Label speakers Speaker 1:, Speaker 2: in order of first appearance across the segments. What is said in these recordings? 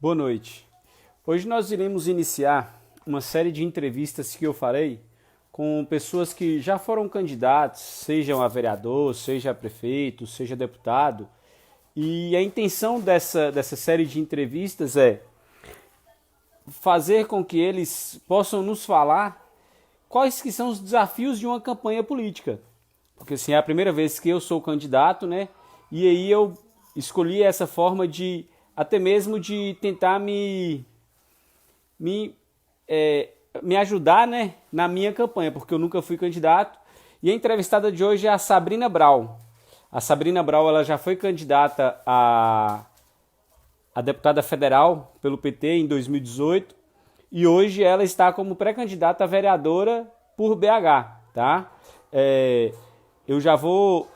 Speaker 1: Boa noite. Hoje nós iremos iniciar uma série de entrevistas que eu farei com pessoas que já foram candidatos, sejam a vereador, seja a prefeito, seja deputado. E a intenção dessa série de entrevistas é fazer com que eles possam nos falar quais que são os desafios de uma campanha política. Porque assim, é a primeira vez que eu sou candidato, né? E aí eu escolhi essa forma de até mesmo de tentar me, é, me ajudar, né, na minha campanha, porque eu nunca fui candidato. E a entrevistada de hoje é a Sabrina Brau. A Sabrina Brau ela já foi candidata a deputada federal pelo PT em 2018 e hoje ela está como pré-candidata a vereadora por BH, tá? Eu já vou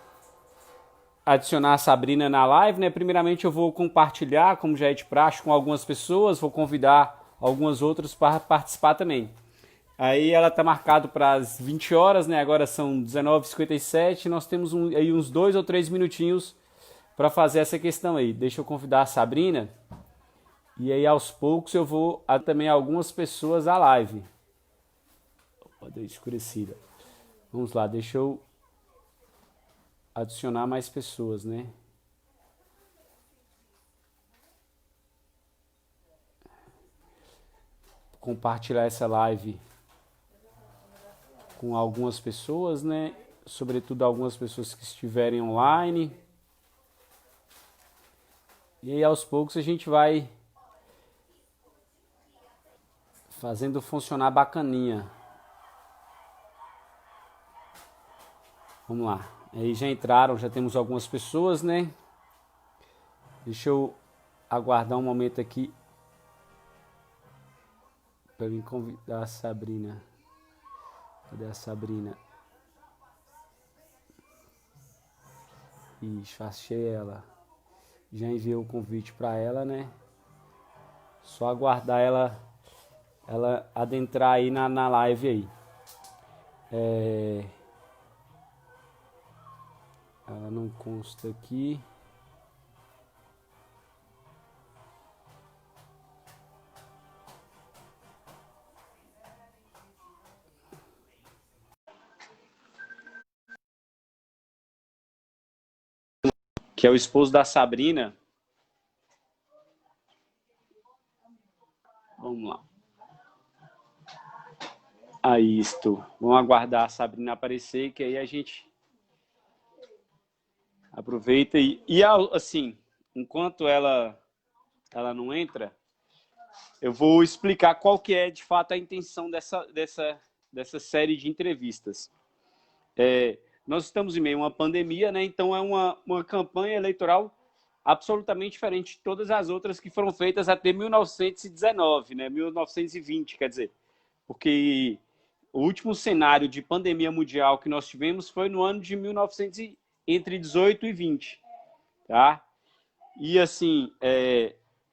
Speaker 1: adicionar a Sabrina na live, né? Primeiramente eu vou compartilhar, como já é de praxe, com algumas pessoas, vou convidar algumas outras para participar também. Aí ela está marcado para as 20 horas, né? Agora são 19h57, nós temos aí uns 2 ou 3 minutinhos para fazer essa questão aí. Deixa eu convidar a Sabrina e aí aos poucos eu vou a também algumas pessoas à live. Opa, deu escurecida. Vamos lá, deixa eu adicionar mais pessoas, né? Compartilhar essa live com algumas pessoas, né? Sobretudo algumas pessoas que estiverem online. E aí aos poucos a gente vai fazendo funcionar bacaninha. Vamos lá. Aí já entraram, já temos algumas pessoas, né? Deixa eu aguardar um momento aqui para me convidar a Sabrina. Cadê a Sabrina? Ixi, achei ela. Já enviei o convite para ela, né? Só aguardar ela adentrar aí na live aí. Ela não consta aqui. Que é o esposo da Sabrina. Vamos lá. Aí, estou. Vamos aguardar a Sabrina aparecer, que aí a gente aproveita e assim, enquanto ela não entra, eu vou explicar qual que é de fato a intenção dessa série de entrevistas. Nós estamos em meio a uma pandemia, né? Então é uma campanha eleitoral absolutamente diferente de todas as outras que foram feitas até 1919, né? 1920, quer dizer, porque o último cenário de pandemia mundial que nós tivemos foi no ano de 1900 entre 18 e 20, tá? E assim,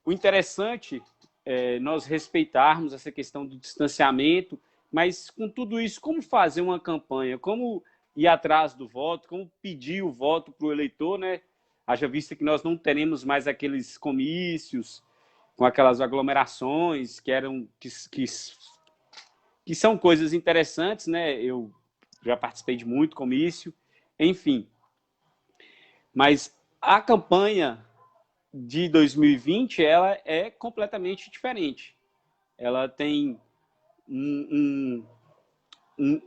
Speaker 1: o interessante é nós respeitarmos essa questão do distanciamento, mas com tudo isso, como fazer uma campanha? Como ir atrás do voto? Como pedir o voto para o eleitor, né? Haja vista que nós não teremos mais aqueles comícios com aquelas aglomerações que são coisas interessantes, né? Eu já participei de muito comício, enfim. Mas a campanha de 2020 ela é completamente diferente. Ela tem um,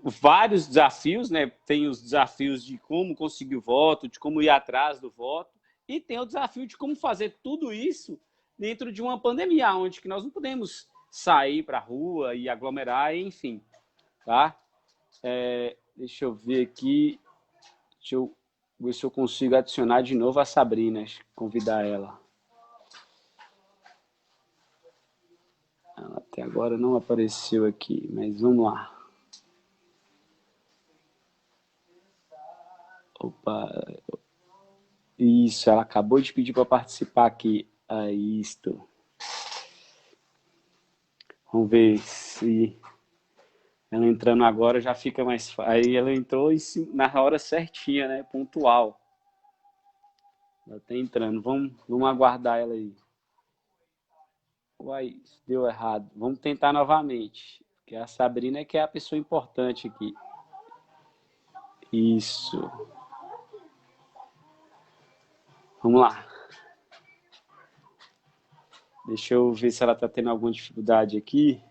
Speaker 1: vários desafios, né? Tem os desafios de como conseguir o voto, de como ir atrás do voto, e tem o desafio de como fazer tudo isso dentro de uma pandemia, onde que nós não podemos sair para a rua e aglomerar, enfim, tá? Deixa eu ver aqui, deixa eu ver se eu consigo adicionar de novo a Sabrina, convidar ela. Ela até agora não apareceu aqui, mas vamos lá. Opa, isso, ela acabou de pedir para participar aqui. Aí, isto. Vamos ver se ela entrando agora já fica mais fácil. Aí ela entrou na hora certinha, né? Pontual. Ela tá entrando. Vamos aguardar ela aí. Uai, deu errado. Vamos tentar novamente. Porque a Sabrina é que é a pessoa importante aqui. Isso. Vamos lá. Deixa eu ver se ela está tendo alguma dificuldade aqui.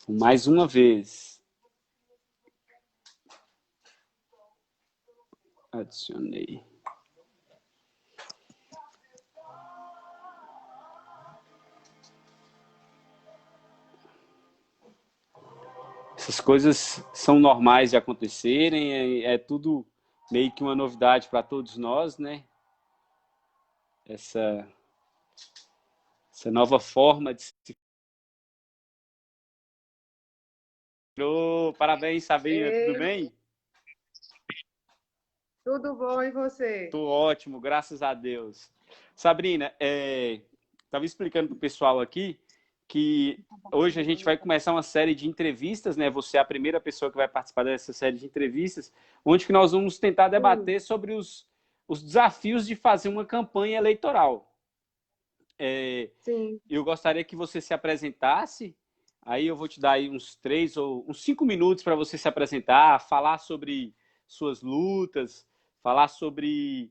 Speaker 1: Mais uma vez. Adicionei. Essas coisas são normais de acontecerem, é tudo meio que uma novidade para todos nós, né? Essa nova forma de se... Oh, parabéns, Sabrina, tudo
Speaker 2: Ei,
Speaker 1: bem?
Speaker 2: tudo bom e você?
Speaker 1: Tô ótimo, graças a Deus. Sabrina, estava explicando para o pessoal aqui que hoje a gente vai começar uma série de entrevistas, né? Você é a primeira pessoa que vai participar dessa série de entrevistas, onde que nós vamos tentar
Speaker 2: Sim,
Speaker 1: debater sobre os desafios de fazer uma campanha eleitoral.
Speaker 2: sim.
Speaker 1: Eu gostaria que você se apresentasse, aí eu vou te dar aí uns 5 minutos para você se apresentar, falar sobre suas lutas, falar sobre...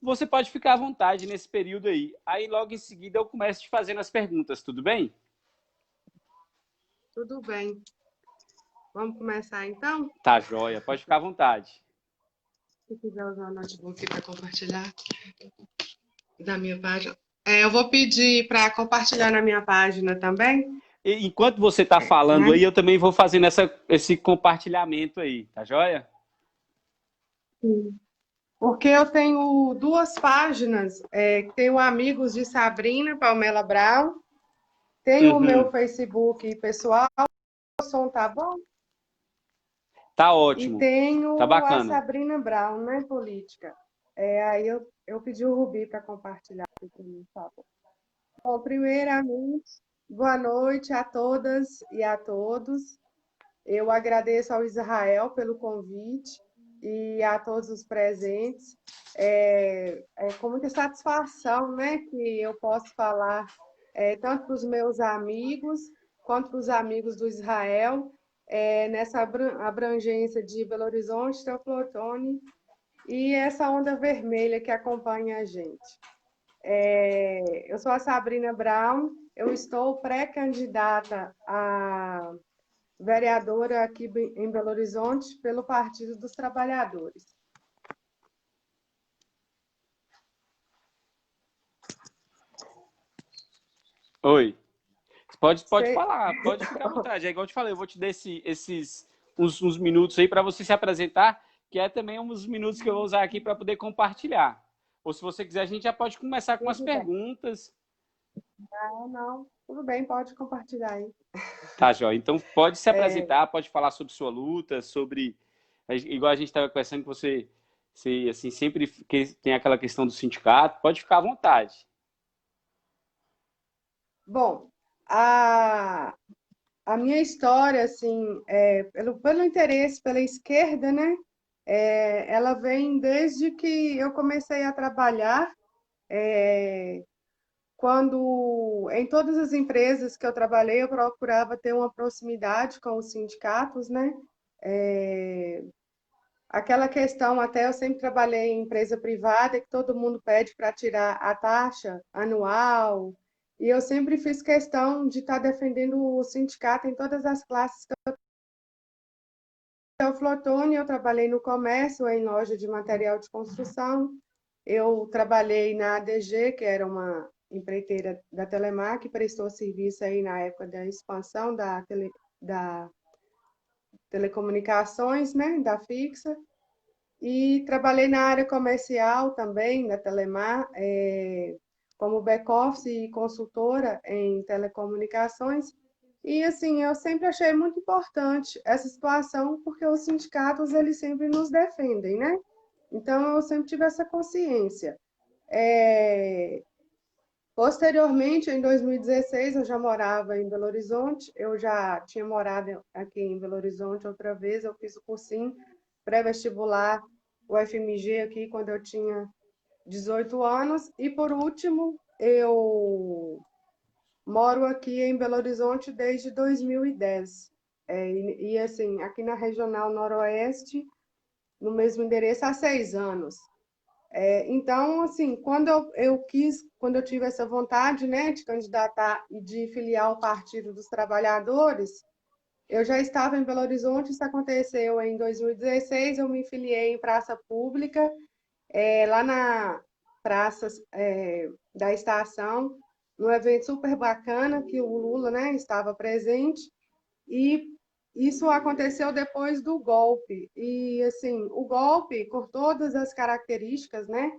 Speaker 1: Você pode ficar à vontade nesse período aí. Aí logo em seguida eu começo te fazendo as perguntas, tudo bem?
Speaker 2: Tudo bem. Vamos começar então?
Speaker 1: Tá, joia, pode ficar à vontade.
Speaker 2: Se quiser usar o notebook para compartilhar da minha página. Eu vou pedir para compartilhar na minha página também,
Speaker 1: E, enquanto você está falando
Speaker 2: né?
Speaker 1: aí, eu também vou fazendo esse compartilhamento aí, tá joia?
Speaker 2: Sim. Porque eu tenho duas páginas. Tenho Amigos de Sabrina Palmela Brown, tenho o meu
Speaker 1: Uhum.
Speaker 2: Facebook pessoal, o som tá bom?
Speaker 1: Tá
Speaker 2: E
Speaker 1: ótimo, tá
Speaker 2: tenho a
Speaker 1: bacana.
Speaker 2: Sabrina Brown, né, política. Aí eu pedi o Rubi para compartilhar aqui para mim, por favor. Bom, primeiramente, boa noite a todas e a todos. Eu agradeço ao Israel pelo convite e a todos os presentes. É com muita satisfação, né, que eu posso falar tanto para os meus amigos quanto para os amigos do Israel, nessa abrangência de Belo Horizonte, Teoflotone e essa onda vermelha que acompanha a gente. Eu sou a Sabrina Brown, eu estou pré-candidata a vereadora aqui em Belo Horizonte pelo Partido dos Trabalhadores.
Speaker 1: Oi. Pode
Speaker 2: Você...
Speaker 1: falar, pode ficar à vontade. É igual eu te falei, eu vou te dar esses uns minutos aí para você se apresentar, que é também uns minutos que eu vou usar aqui para poder compartilhar. Ou se você quiser, a gente já pode começar com as
Speaker 2: Tudo bem.
Speaker 1: perguntas.
Speaker 2: Não, não, tudo bem, pode compartilhar aí.
Speaker 1: Tá, Joia. Então pode se
Speaker 2: É,
Speaker 1: apresentar, pode falar sobre sua luta, sobre. Igual a gente estava conversando que você assim, sempre tem aquela questão do sindicato, pode ficar à vontade.
Speaker 2: bom, a minha história, assim, pelo interesse pela esquerda, né? Ela vem desde que eu comecei a trabalhar, quando em todas as empresas que eu trabalhei, eu procurava ter uma proximidade com os sindicatos, né? É, Aquela questão, até eu sempre trabalhei em empresa privada, que todo mundo pede para tirar a taxa anual, e eu sempre fiz questão de estar defendendo o sindicato em todas as classes. Então, Flotone, eu trabalhei no comércio, em loja de material de construção, eu trabalhei na ADG, que era uma empreiteira da Telemar, que prestou serviço aí na época da expansão da telecomunicações, né, da fixa. E trabalhei na área comercial também, da Telemar, como back-office e consultora em telecomunicações. E, assim, eu sempre achei muito importante essa situação, porque os sindicatos, eles sempre nos defendem, né? Então, eu sempre tive essa consciência. É, Posteriormente, em 2016, eu já morava em Belo Horizonte, eu já tinha morado aqui em Belo Horizonte outra vez, eu fiz o cursinho pré-vestibular, o FMG aqui, quando eu tinha 18 anos, e por último, eu moro aqui em Belo Horizonte desde 2010. Assim, aqui na Regional Noroeste, no mesmo endereço, há 6 anos. Então, assim, quando eu tive essa vontade, né, de candidatar e de filiar ao Partido dos Trabalhadores, eu já estava em Belo Horizonte, isso aconteceu em 2016, eu me filiei em praça pública, lá na praça da estação, num evento super bacana que o Lula, né, estava presente, e isso aconteceu depois do golpe. E, assim, o golpe, com todas as características, né,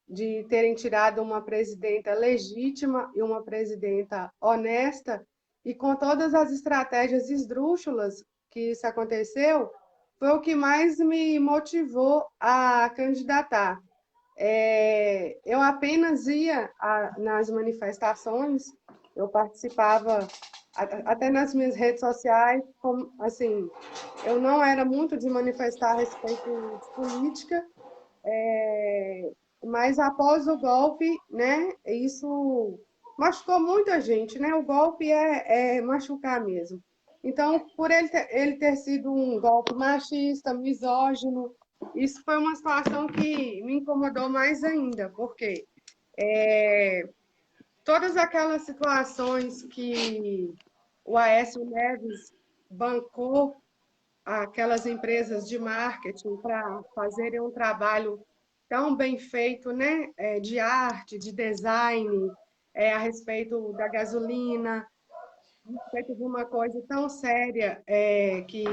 Speaker 2: de terem tirado uma presidenta legítima e uma presidenta honesta, e com todas as estratégias esdrúxulas que isso aconteceu, foi o que mais me motivou a candidatar. Eu apenas ia nas manifestações, eu participava até nas minhas redes sociais, assim, eu não era muito de manifestar a respeito de política, mas após o golpe, né, isso machucou muita gente, né? O golpe é machucar mesmo. Então, por ele ter sido um golpe machista, misógino, isso foi uma situação que me incomodou mais ainda, porque todas aquelas situações que o Aécio Neves bancou aquelas empresas de marketing para fazerem um trabalho tão bem feito, né? De arte, de design, a respeito da gasolina, a respeito de uma coisa tão séria que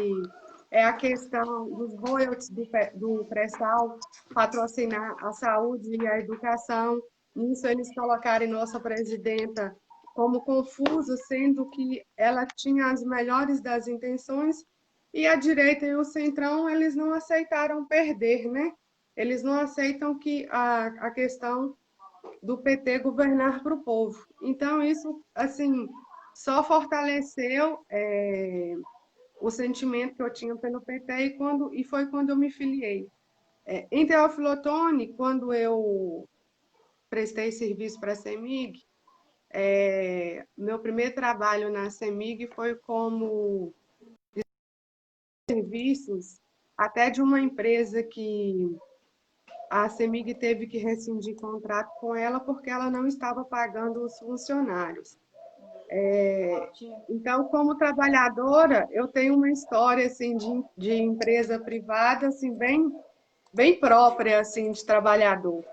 Speaker 2: é a questão dos royalties do pré-sal patrocinar a saúde e a educação. Nisso eles colocarem nossa presidenta como confusa, sendo que ela tinha as melhores das intenções, e a direita e o centrão, eles não aceitaram perder, né? Eles não aceitam que a questão do PT governar para o povo. Então, isso, assim, só fortaleceu o sentimento que eu tinha pelo PT, e foi quando eu me filiei. Em Teófilo Otoni, quando eu prestei serviço para a CEMIG, meu primeiro trabalho na CEMIG foi como serviços até de uma empresa que a CEMIG teve que rescindir contrato com ela porque ela não estava pagando os funcionários. Então, como trabalhadora, eu tenho uma história assim de empresa privada assim bem própria assim de trabalhador.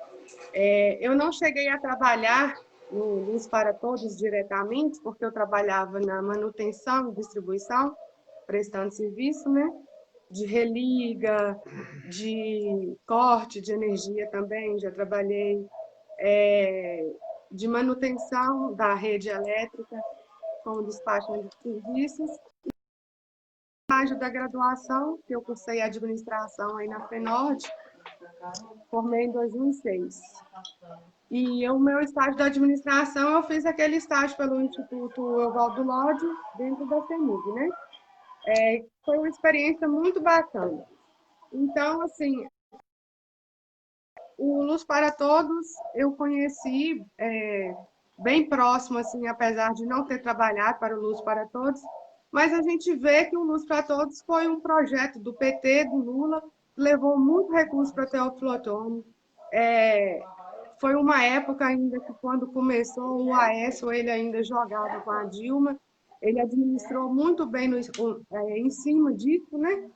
Speaker 2: Eu não cheguei a trabalhar no Luz para Todos diretamente, porque eu trabalhava na manutenção e distribuição, prestando serviço, né? De religa, de corte de energia também, já trabalhei, de manutenção da rede elétrica, como despachante de serviços. Estágio da graduação, que eu cursei administração aí na FENORD, formei em 2006. E o meu estágio da administração, eu fiz aquele estágio pelo Instituto Evaldo Lodge, dentro da CEMIG, né? Foi uma experiência muito bacana. Então, assim, o Luz para Todos eu conheci bem próximo, assim, apesar de não ter trabalhado para o Luz para Todos, mas a gente vê que o Luz para Todos foi um projeto do PT, do Lula, que levou muito recurso para Teófilo Otoni. Foi uma época ainda que, quando começou o Aécio, ele ainda jogava com a Dilma, ele administrou muito bem em cima disso, né?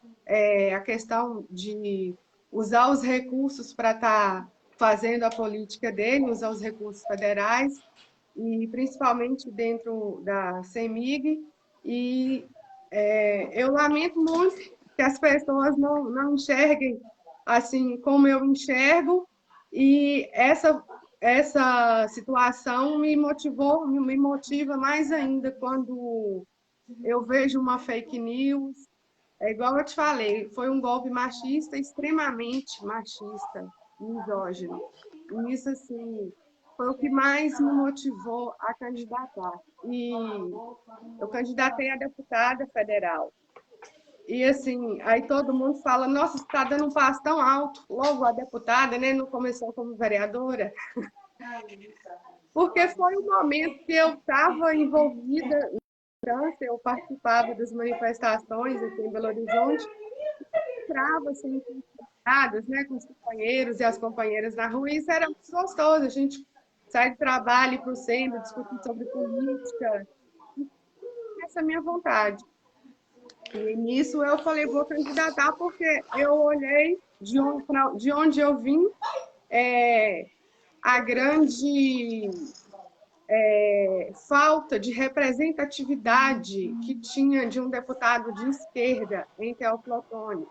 Speaker 2: A questão de usar os recursos para estar fazendo a política dele, usar os recursos federais, e principalmente dentro da CEMIG. E eu lamento muito que as pessoas não enxerguem assim como eu enxergo, e essa situação me motiva mais ainda quando eu vejo uma fake news. É igual eu te falei, foi um golpe machista, extremamente machista, misógino. E isso, assim, foi o que mais me motivou a candidatar. E eu candidatei a deputada federal. E assim, aí todo mundo fala, nossa, você está dando um passo tão alto, logo a deputada, né? Não começou como vereadora. Porque foi um momento que eu estava envolvida na França, eu participava das manifestações aqui em Belo Horizonte, entrava assim, né, com os companheiros e as companheiras na rua, e isso era muito gostoso, a gente sai de trabalho para o centro, discutir sobre política, essa é a minha vontade. E nisso eu falei, vou candidatar, porque eu olhei de onde eu vim, a grande falta de representatividade que tinha de um deputado de esquerda em Teófilo Otoni.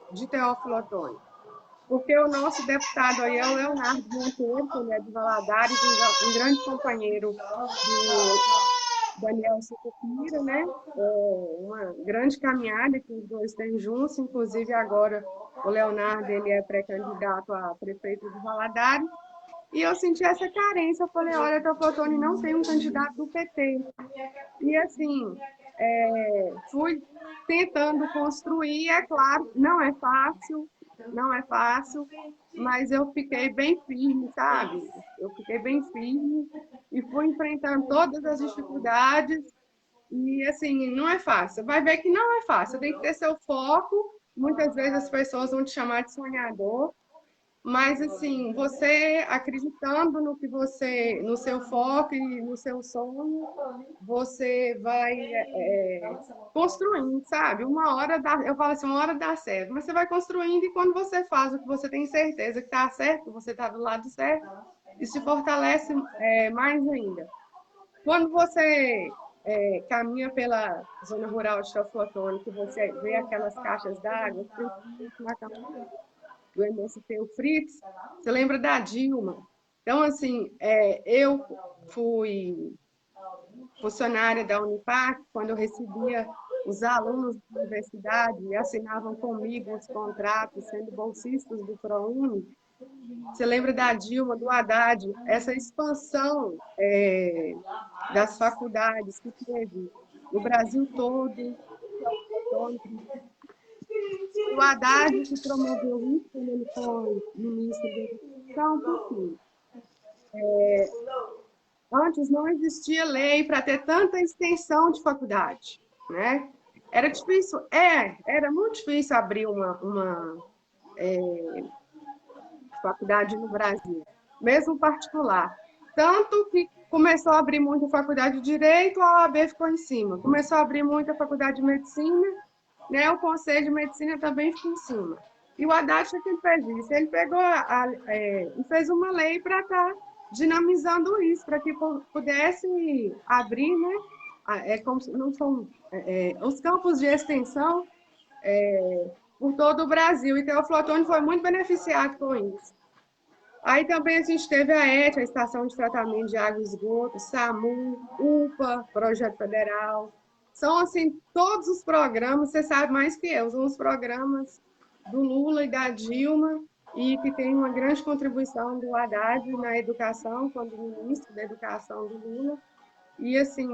Speaker 2: Porque o nosso deputado aí é o Leonardo Monteiro, que ele é de Valadares, um grande companheiro do Daniel Sucupira, né? Uma grande caminhada que os dois têm juntos, inclusive agora o Leonardo ele é pré-candidato a prefeito de Valadares, e eu senti essa carência, eu falei, olha, Teoflotone não tem um candidato do PT. E assim, fui tentando construir, é claro, não é fácil, mas eu fiquei bem firme, sabe? Eu fiquei bem firme e fui enfrentando todas as dificuldades. E assim, não é fácil. Vai ver que não é fácil. Tem que ter seu foco. Muitas vezes as pessoas vão te chamar de sonhador, mas assim, você acreditando no que você, no seu foco e no seu sonho, você vai construindo, sabe? Uma hora dá, eu falo assim, uma hora dá certo, mas você vai construindo e quando você faz o que você tem certeza que está certo, que você está do lado certo, isso te fortalece mais ainda. Quando você caminha pela zona rural de Teoflotone, que você vê aquelas caixas d'água, do MST, o Fritz, você lembra da Dilma. Então, assim, eu fui funcionária da Unipac, quando eu recebia os alunos da universidade e assinavam comigo os contratos, sendo bolsistas do ProUni. Você lembra da Dilma, do Haddad, essa expansão das faculdades que teve no Brasil todo, o Haddad que promoveu isso quando ele foi ministro da Educação, porque antes não existia lei para ter tanta extensão de faculdade, né? Era difícil, era muito difícil abrir uma faculdade no Brasil, mesmo particular. Tanto que começou a abrir muita faculdade de Direito, a OAB ficou em cima. Começou a abrir muita faculdade de Medicina, né? O Conselho de Medicina também ficou em cima. E o Haddad, o que ele fez isso? Ele pegou e fez uma lei para estar dinamizando isso, para que pudesse abrir, né? Como não são os campos de extensão por todo o Brasil. E Teófilo Otoni foi muito beneficiado com isso. Aí também a gente teve a ETA, a Estação de Tratamento de Água e Esgoto, SAMU, UPA, Projeto Federal. São, assim, todos os programas, você sabe mais que eu, são os programas do Lula e da Dilma, e que tem uma grande contribuição do Haddad na educação, quando ministro da Educação do Lula. E, assim,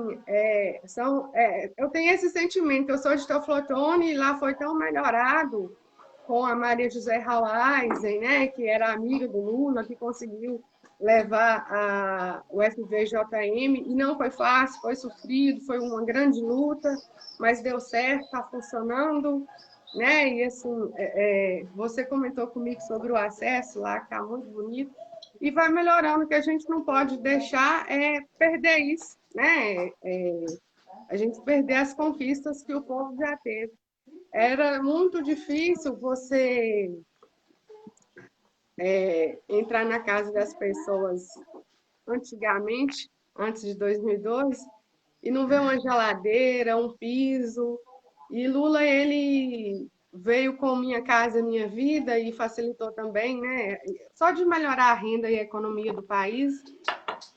Speaker 2: eu tenho esse sentimento, eu sou de Teoflotone e lá foi tão melhorado com a Maria José Haueisen, né, que era amiga do Lula, que conseguiu levar o FVJM, e não foi fácil, foi sofrido, foi uma grande luta, mas deu certo, está funcionando, né? E assim, você comentou comigo sobre o acesso lá, que está muito bonito, e vai melhorando, que a gente não pode deixar perder isso, né? A gente perder as conquistas que o povo já teve. Era muito difícil você entrar na casa das pessoas antigamente, antes de 2002, e não ver uma geladeira, um piso. E Lula, ele veio com Minha Casa Minha Vida e facilitou também, né? Só de melhorar a renda e a economia do país,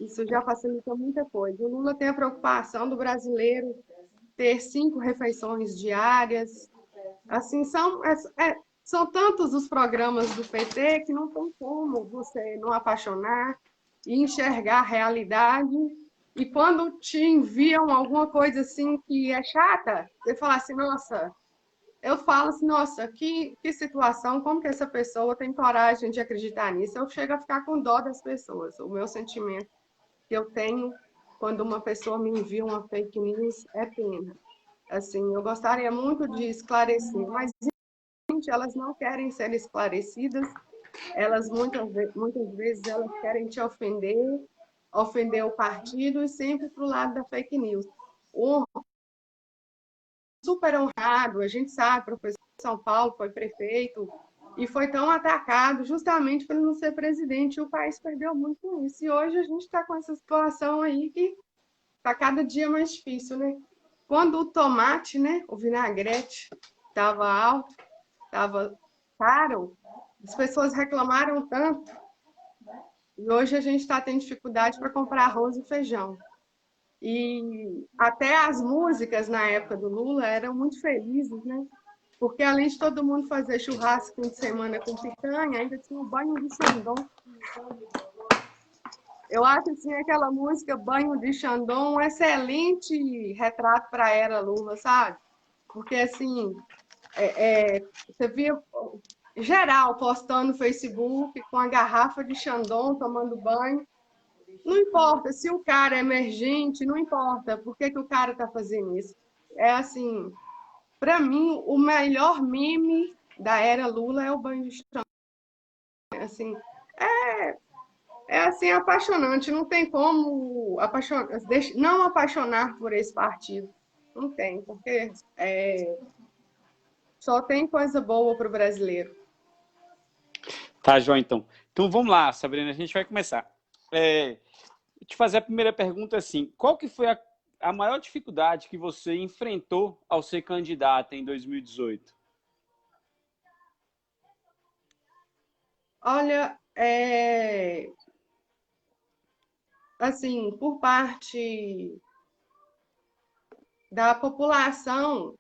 Speaker 2: isso já facilitou muita coisa. O Lula tem a preocupação do brasileiro ter 5 refeições diárias. Assim, são tantos os programas do PT que não tem como você não apaixonar. e enxergar a realidade. E quando te enviam alguma coisa assim que é chata, você fala assim, nossa, eu falo assim, nossa, que situação, como que essa pessoa tem coragem de acreditar nisso? Eu chego a ficar com dó das pessoas. O meu sentimento que eu tenho quando uma pessoa me envia uma fake news é pena. Assim, eu gostaria muito de esclarecer, mas gente, elas não querem ser esclarecidas, elas muitas vezes elas querem te ofender, ofender o partido e sempre para o lado da fake news. O super honrado, a gente sabe, professor de São Paulo foi prefeito e foi tão atacado justamente por não ser presidente. E o país perdeu muito com isso. E hoje a gente está com essa situação aí que está cada dia mais difícil, né? Quando o tomate, né, o vinagrete, estava alto, estava caro, as pessoas reclamaram tanto. E hoje a gente está tendo dificuldade para comprar arroz e feijão. E até as músicas na época do Lula eram muito felizes, né? Porque além de todo mundo fazer churrasco fim de semana com picanha, ainda tinha o banho de Xandão. Eu acho assim, aquela música Banho de Xandão um excelente retrato para a era Lula, sabe? Porque assim, você via geral postando no Facebook com a garrafa de Xandão tomando banho. Não importa se o cara é emergente, não importa por que o cara está fazendo isso. É assim, para mim, o melhor meme da era Lula é o banho de Xandão. Assim, é assim apaixonante, não tem como não apaixonar por esse partido. Não tem, porque só tem coisa boa para o brasileiro.
Speaker 1: Tá, João, então. Então vamos lá, Sabrina, a gente vai começar. Te fazer a primeira pergunta assim, qual que foi a maior dificuldade que você enfrentou ao ser candidata em 2018?
Speaker 2: Olha, assim, por parte da população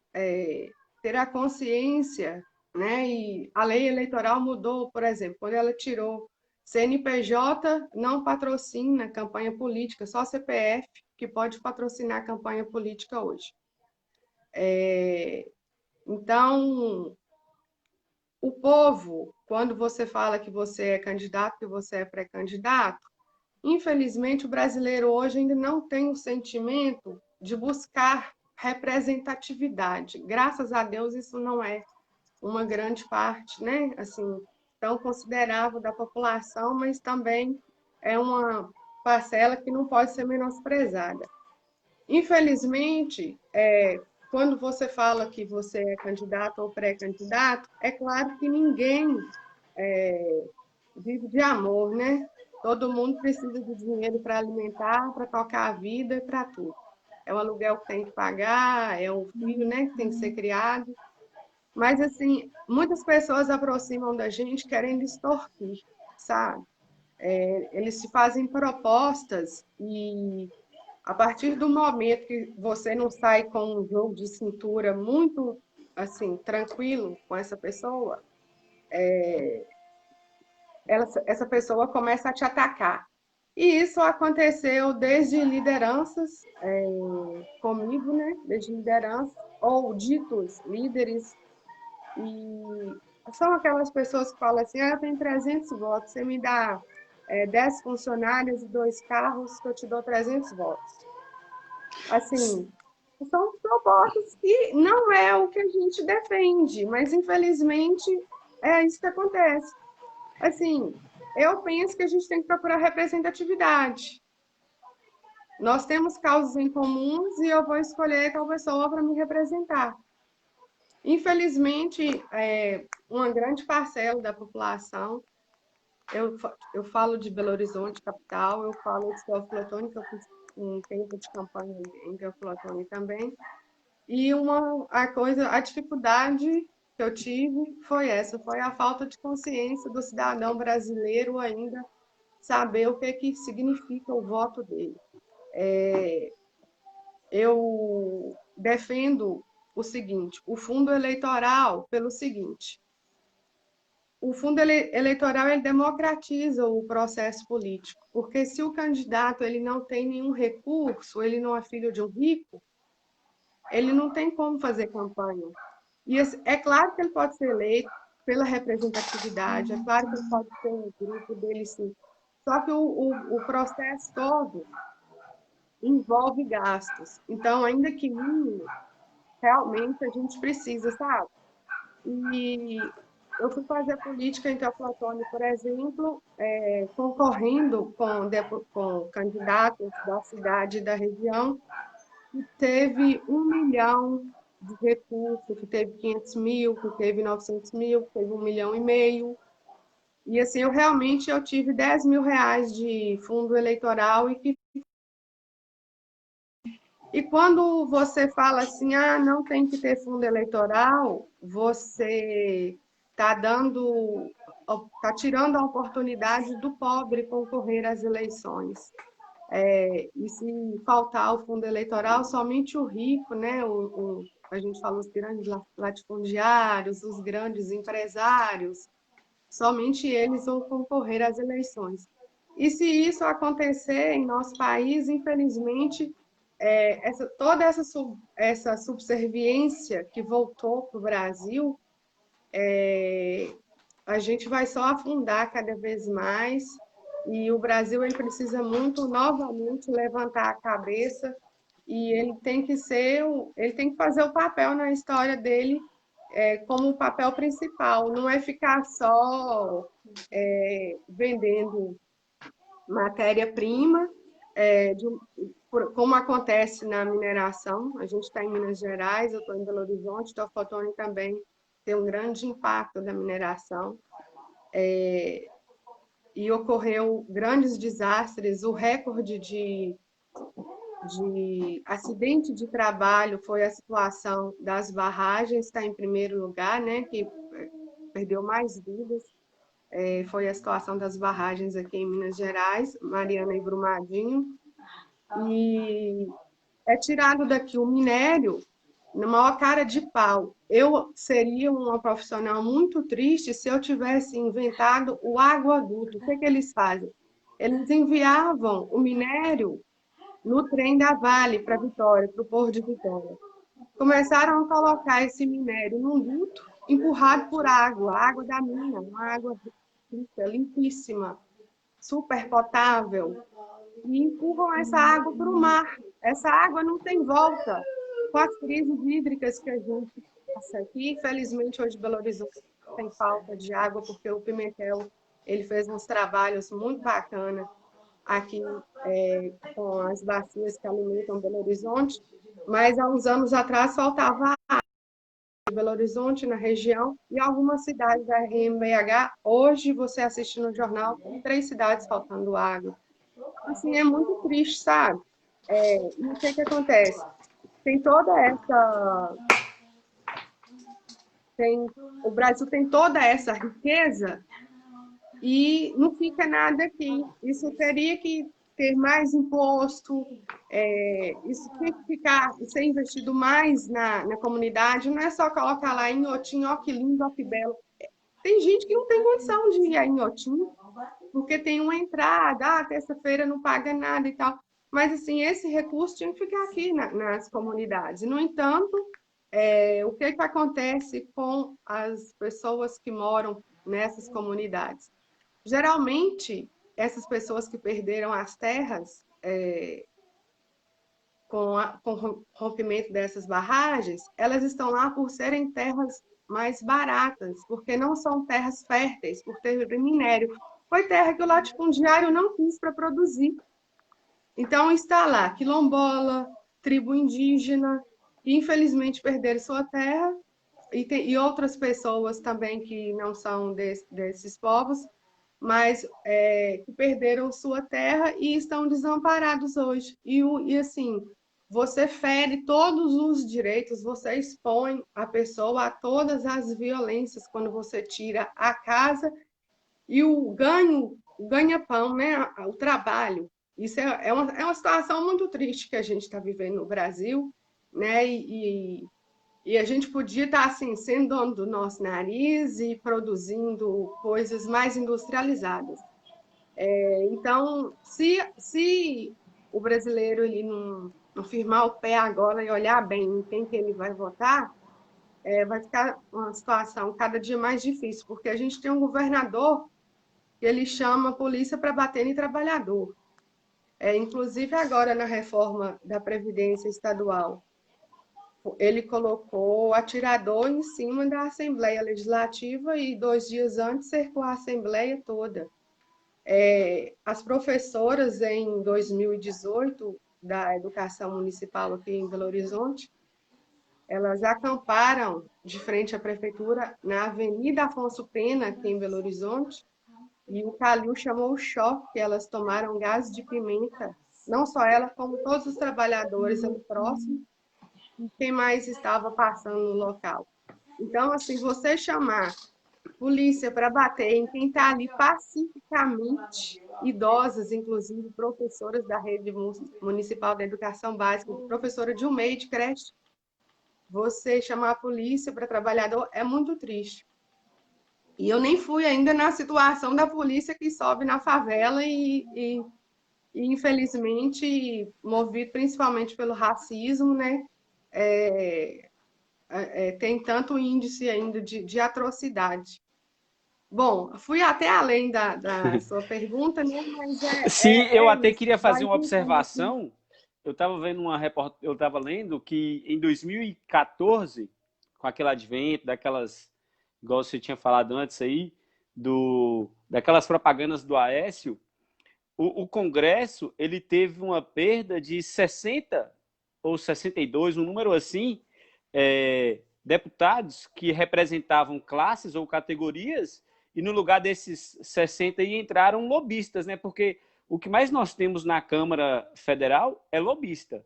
Speaker 2: ter a consciência, né? E a lei eleitoral mudou, por exemplo, quando ela tirou CNPJ não patrocina campanha política, só CPF que pode patrocinar campanha política hoje. Então, o povo, quando você fala que você é candidato, que você é pré-candidato, infelizmente o brasileiro hoje ainda não tem o sentimento de buscar representatividade. Graças a Deus isso não é uma grande parte, né? Assim, tão considerável da população, mas também é uma parcela que não pode ser menosprezada. Infelizmente, quando você fala que você é candidato ou pré-candidato, é claro que ninguém vive de amor, né? Todo mundo precisa de dinheiro para alimentar, para tocar a vida e para tudo. É o aluguel que tem que pagar, é o filho, né, que tem que ser criado. Mas, assim, muitas pessoas aproximam da gente querendo extorquir, sabe? Eles te fazem propostas e a partir do momento que você não sai com um jogo de cintura muito, assim, tranquilo com essa pessoa, essa pessoa começa a te atacar. E isso aconteceu desde lideranças comigo, né? Desde lideranças ou ditos líderes. E são aquelas pessoas que falam assim, eu tenho 300 votos, você me dá 10 funcionários e 2 carros que eu te dou 300 votos. Assim, são propostas que não é o que a gente defende, mas infelizmente é isso que acontece. Assim, eu penso que a gente tem que procurar representatividade. Nós temos causas em comuns e eu vou escolher tal pessoa para me representar. Infelizmente, uma grande parcela da população, eu falo de Belo Horizonte, capital, eu falo de Teófilo Otoni, que eu fiz um tempo de campanha em Teófilo Otoni também, e a dificuldade que eu tive foi essa, foi a falta de consciência do cidadão brasileiro ainda saber o que significa o voto dele. Eu defendo o seguinte, o fundo eleitoral pelo seguinte, o fundo eleitoral ele democratiza o processo político, porque se o candidato ele não tem nenhum recurso, ele não é filho de um rico, ele não tem como fazer campanha. E é claro que ele pode ser eleito pela representatividade, é claro que ele pode ter um grupo dele, sim. Só que o processo todo envolve gastos. Então, ainda que mínimo, realmente a gente precisa, sabe? E eu fui fazer política em Teoflotone, por exemplo, concorrendo com candidatos da cidade e da região, que teve 1 milhão de recursos, que teve 500 mil, que teve 900 mil, que teve 1,5 milhão. E assim, eu tive 10 mil reais de fundo eleitoral e quando você fala assim, ah, não tem que ter fundo eleitoral, você está tirando a oportunidade do pobre concorrer às eleições. E se faltar o fundo eleitoral, somente o rico, né? A gente fala os grandes latifundiários, os grandes empresários, somente eles vão concorrer às eleições. E se isso acontecer em nosso país, infelizmente, toda essa subserviência que voltou para o Brasil, a gente vai só afundar cada vez mais. E o Brasil ele precisa muito novamente levantar a cabeça e ele tem que fazer o papel na história dele como o papel principal, não é ficar só vendendo matéria-prima, como acontece na mineração. A gente está em Minas Gerais, eu estou em Belo Horizonte, Teoflotone também tem um grande impacto da mineração. E ocorreu grandes desastres, o recorde de acidente de trabalho foi a situação das barragens, está em primeiro lugar, né, que perdeu mais vidas, foi a situação das barragens aqui em Minas Gerais, Mariana e Brumadinho, e é tirado daqui o minério na maior cara de pau. Eu seria uma profissional muito triste se eu tivesse inventado o agroduto. O que eles fazem? Eles enviavam o minério no trem da Vale para Vitória, para o Porto de Vitória. Começaram a colocar esse minério num duto empurrado por água da mina, uma água limpíssima, super potável, e empurram essa água para o mar. Essa água não tem volta. Com as crises hídricas que a gente passa aqui, infelizmente hoje Belo Horizonte tem falta de água, porque o Pimentel ele fez uns trabalhos muito bacanas aqui com as bacias que alimentam Belo Horizonte, mas há uns anos atrás faltava água em Belo Horizonte, na região, e algumas cidades da RMBH. Hoje, você assiste no jornal, tem 3 cidades faltando água. Assim, é muito triste, sabe? E o que acontece? Tem toda essa... o Brasil tem toda essa riqueza e não fica nada aqui. Isso teria que ter mais imposto, isso tem que ser investido mais na comunidade, não é só colocar lá em Inhotim, ó que lindo, ó que belo. Tem gente que não tem condição de ir a Inhotim, porque tem uma entrada, terça-feira não paga nada e tal. Mas, assim, esse recurso tinha que ficar aqui nas comunidades. No entanto, o que acontece com as pessoas que moram nessas comunidades? Geralmente, essas pessoas que perderam as terras com o rompimento dessas barragens, elas estão lá por serem terras mais baratas, porque não são terras férteis, por ter minério. Foi terra que o latifundiário não quis para produzir. Então, está lá quilombola, tribo indígena, que infelizmente perderam sua terra, e outras pessoas também que não são desses povos, mas que perderam sua terra e estão desamparados hoje. E assim, você fere todos os direitos, você expõe a pessoa a todas as violências quando você tira a casa e o ganha-pão, né? O trabalho. Isso é uma situação muito triste que a gente está vivendo no Brasil, né? E E a gente podia estar assim, sendo dono do nosso nariz e produzindo coisas mais industrializadas. Então, se o brasileiro ele não firmar o pé agora e olhar bem em quem que ele vai votar, vai ficar uma situação cada dia mais difícil, porque a gente tem um governador que ele chama a polícia para bater em trabalhador. Inclusive agora na reforma da Previdência Estadual, ele colocou atirador em cima da Assembleia Legislativa e 2 dias antes cercou a Assembleia toda. As professoras em 2018 da Educação Municipal aqui em Belo Horizonte, elas acamparam de frente à prefeitura na Avenida Afonso Pena, aqui em Belo Horizonte, e o Calil chamou o choque, elas tomaram gás de pimenta, não só ela, como todos os trabalhadores ali próximos, e quem mais estava passando no local. Então, assim, você chamar polícia para bater em quem está ali pacificamente, idosas, inclusive professoras da rede municipal da educação básica, professora de um meio de creche, você chamar a polícia para trabalhador é muito triste. E eu nem fui ainda na situação da polícia que sobe na favela e infelizmente, movido principalmente pelo racismo, né? Tem tanto índice ainda de atrocidade. Bom, fui até além da sua pergunta, né? Mas
Speaker 1: Sim, eu até
Speaker 2: isso.
Speaker 1: queria
Speaker 2: Vai
Speaker 1: fazer uma
Speaker 2: pensando assim.
Speaker 1: observação. Eu estava vendo eu estava lendo que em 2014, com aquele advento daquelas, igual você tinha falado antes aí, daquelas propagandas do Aécio, o Congresso ele teve uma perda de 60 ou 62, um número assim, deputados que representavam classes ou categorias, e no lugar desses 60 aí entraram lobistas, né? Porque o que mais nós temos na Câmara Federal é lobista. Os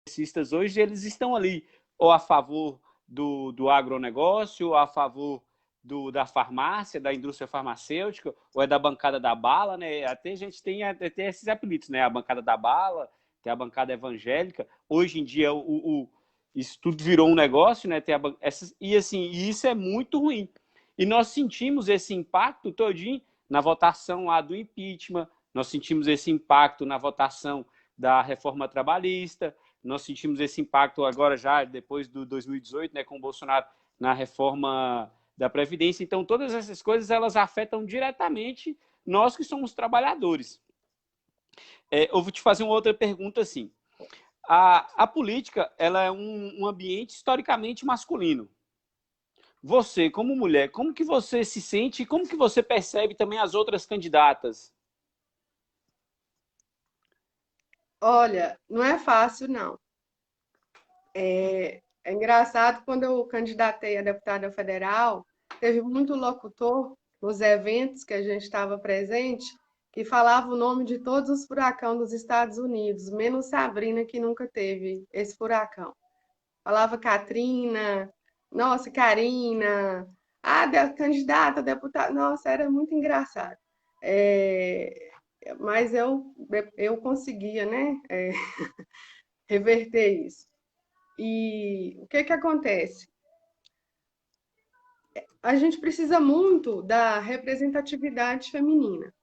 Speaker 1: progressistas hoje eles estão ali ou a favor do agronegócio, ou a favor da farmácia, da indústria farmacêutica, ou é da bancada da bala, né? Até a gente tem até esses apelidos, né? A bancada da bala, tem a bancada evangélica. Hoje em dia isso tudo virou um negócio, né? E assim, isso é muito ruim. E nós sentimos esse impacto todinho na votação lá do impeachment, nós sentimos esse impacto na votação da reforma trabalhista, nós sentimos esse impacto agora já depois do 2018, né, com o Bolsonaro na reforma da Previdência. Então, todas essas coisas elas afetam diretamente nós que somos trabalhadores. Eu vou te fazer uma outra pergunta assim. A política ela é um ambiente historicamente masculino. Você, como mulher, como que você se sente e como que você percebe também as outras candidatas?
Speaker 2: Olha, não é fácil, não. É engraçado, quando eu candidatei a deputada federal, teve muito locutor nos eventos que a gente estava presente que falava o nome de todos os furacões dos Estados Unidos, menos Sabrina, que nunca teve esse furacão. Falava Katrina, nossa, Karina, candidata, deputada, nossa, era muito engraçado. É, mas eu conseguia, né, reverter isso. E o que que acontece? A gente precisa muito da representatividade feminina.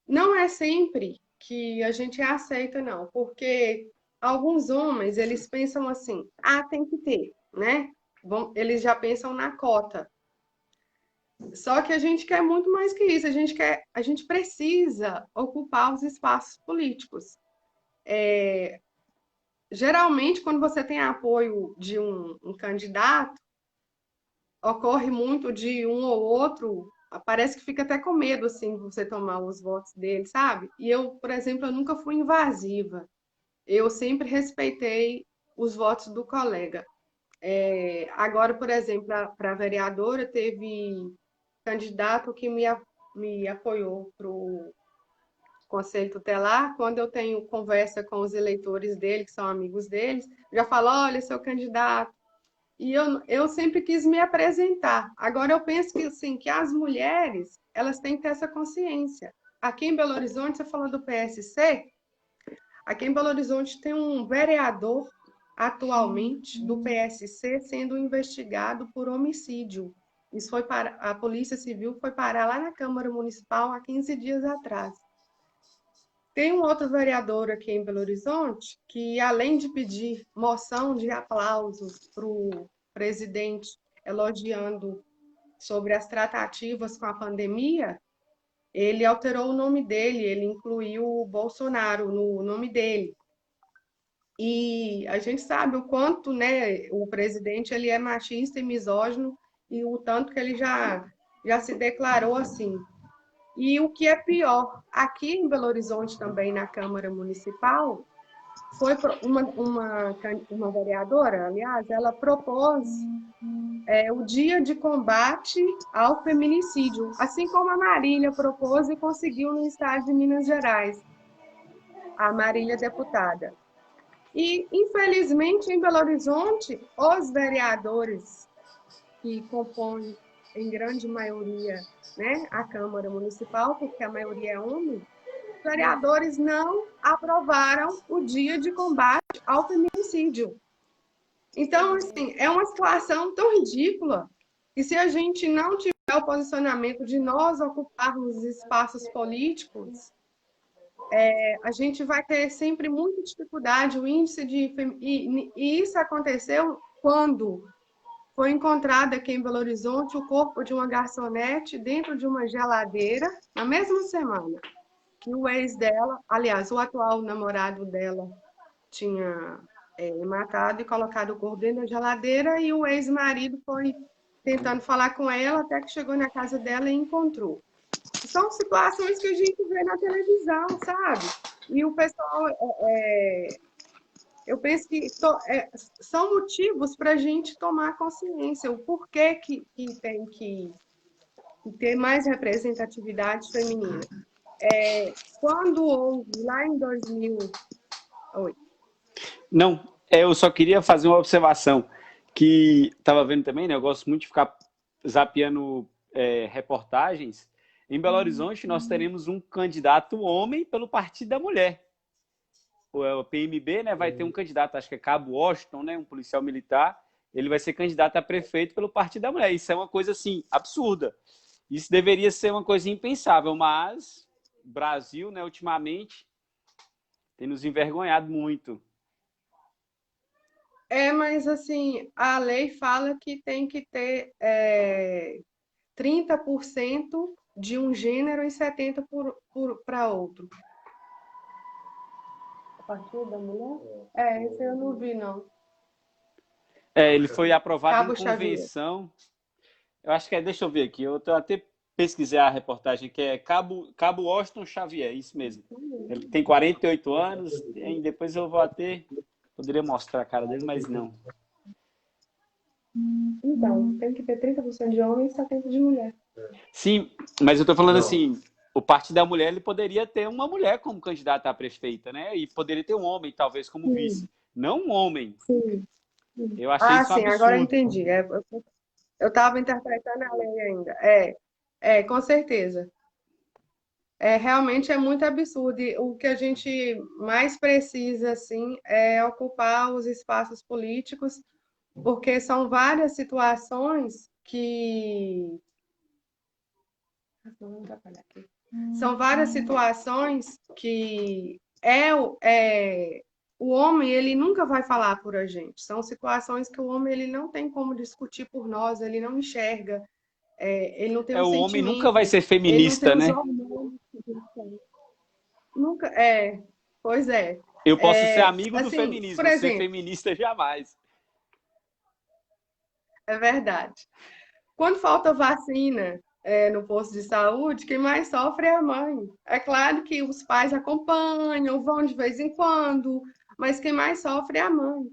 Speaker 2: Não é sempre que a gente aceita, não, porque alguns homens, eles pensam assim, tem que ter, né? Eles já pensam na cota. Só que a gente quer muito mais que isso, a gente precisa ocupar os espaços políticos. Geralmente, quando você tem apoio de um candidato, ocorre muito de um ou outro, parece que fica até com medo, assim, de você tomar os votos dele, sabe? E eu, por exemplo, eu nunca fui invasiva. Eu sempre respeitei os votos do colega. Agora, por exemplo, para vereadora, teve candidato que me apoiou para o Conselho Tutelar. Quando eu tenho conversa com os eleitores dele, que são amigos deles, já falo, olha, seu candidato. E eu sempre quis me apresentar. Agora, eu penso que, assim, que as mulheres elas têm que ter essa consciência. Aqui em Belo Horizonte, você falou do PSC, aqui em Belo Horizonte tem um vereador atualmente do PSC sendo investigado por homicídio. Isso foi para a Polícia Civil foi parar lá na Câmara Municipal há 15 dias atrás. Tem um outro vereador aqui em Belo Horizonte que, além de pedir moção de aplausos para o presidente elogiando sobre as tratativas com a pandemia, ele alterou o nome dele, ele incluiu o Bolsonaro no nome dele. E a gente sabe o quanto, né, o presidente ele é machista e misógino e o tanto que ele já se declarou assim. E o que é pior, aqui em Belo Horizonte também na Câmara Municipal, foi uma vereadora, aliás, ela propôs o dia de combate ao feminicídio, assim como a Marília propôs e conseguiu no estado de Minas Gerais, a Marília deputada. E, infelizmente, em Belo Horizonte, os vereadores que compõem, em grande maioria, né, a Câmara Municipal, porque a maioria é homem, os vereadores não aprovaram o dia de combate ao feminicídio. Então, assim, é uma situação tão ridícula que se a gente não tiver o posicionamento de nós ocuparmos espaços políticos, a gente vai ter sempre muita dificuldade, o índice de... E isso aconteceu quando foi encontrado aqui em Belo Horizonte o corpo de uma garçonete dentro de uma geladeira, na mesma semana. E o ex dela, aliás, o atual namorado dela, tinha matado e colocado o corpo dentro da geladeira e o ex-marido foi tentando falar com ela até que chegou na casa dela e encontrou. São situações que a gente vê na televisão, sabe? E o pessoal, eu penso que são motivos para a gente tomar consciência, o porquê que tem que ter mais representatividade feminina. Quando houve, lá em 2000... Oi.
Speaker 1: Não, eu só queria fazer uma observação que estava vendo também, né? Eu gosto muito de ficar zapeando reportagens. Em Belo Horizonte, nós teremos um candidato homem pelo Partido da Mulher. O PMB, né, vai ter um candidato, acho que é Cabo Washington, né, um policial militar. Ele vai ser candidato a prefeito pelo Partido da Mulher. Isso é uma coisa, assim, absurda. Isso deveria ser uma coisa impensável, mas o Brasil, né, ultimamente, tem nos envergonhado muito.
Speaker 2: Mas assim, a lei fala que tem que ter 30% de um gênero e 70% para outro. A partir da mulher? Esse eu não vi, não.
Speaker 1: Ele foi aprovado
Speaker 2: Cabo
Speaker 1: em
Speaker 2: Xavier.
Speaker 1: convenção. Eu acho que deixa eu ver aqui, eu até pesquisei a reportagem, que é Cabo Washington Xavier, isso mesmo. Ele tem 48 anos, e depois eu vou até... Poderia mostrar a cara dele, mas não.
Speaker 2: Então, tem que ter 30% de homem e 70% de mulher.
Speaker 1: Sim, mas eu tô falando assim, o Partido da Mulher ele poderia ter uma mulher como candidata a prefeita, né? E poderia ter um homem, talvez, como vice. Não um homem.
Speaker 2: Sim.
Speaker 1: Eu achei isso um
Speaker 2: Sim, agora eu
Speaker 1: absurdo.
Speaker 2: entendi. Eu estava interpretando a lei ainda. Com certeza. Realmente é muito absurdo. E o que a gente mais precisa, assim, é ocupar os espaços políticos, porque são várias situações que... São várias situações que o homem ele nunca vai falar por a gente. São situações que o homem ele não tem como discutir por nós, ele não enxerga, ele não tem o
Speaker 1: O homem nunca vai
Speaker 2: sentimento,
Speaker 1: ser
Speaker 2: ele não tem
Speaker 1: feminista,
Speaker 2: os
Speaker 1: né?
Speaker 2: hormônios. Nunca, pois é.
Speaker 1: Eu posso ser amigo do
Speaker 2: Assim, por
Speaker 1: feminismo, ser
Speaker 2: exemplo,
Speaker 1: feminista jamais.
Speaker 2: é verdade. Quando falta vacina, no posto de saúde, quem mais sofre é a mãe. É claro que os pais acompanham, vão de vez em quando, mas quem mais sofre é a mãe.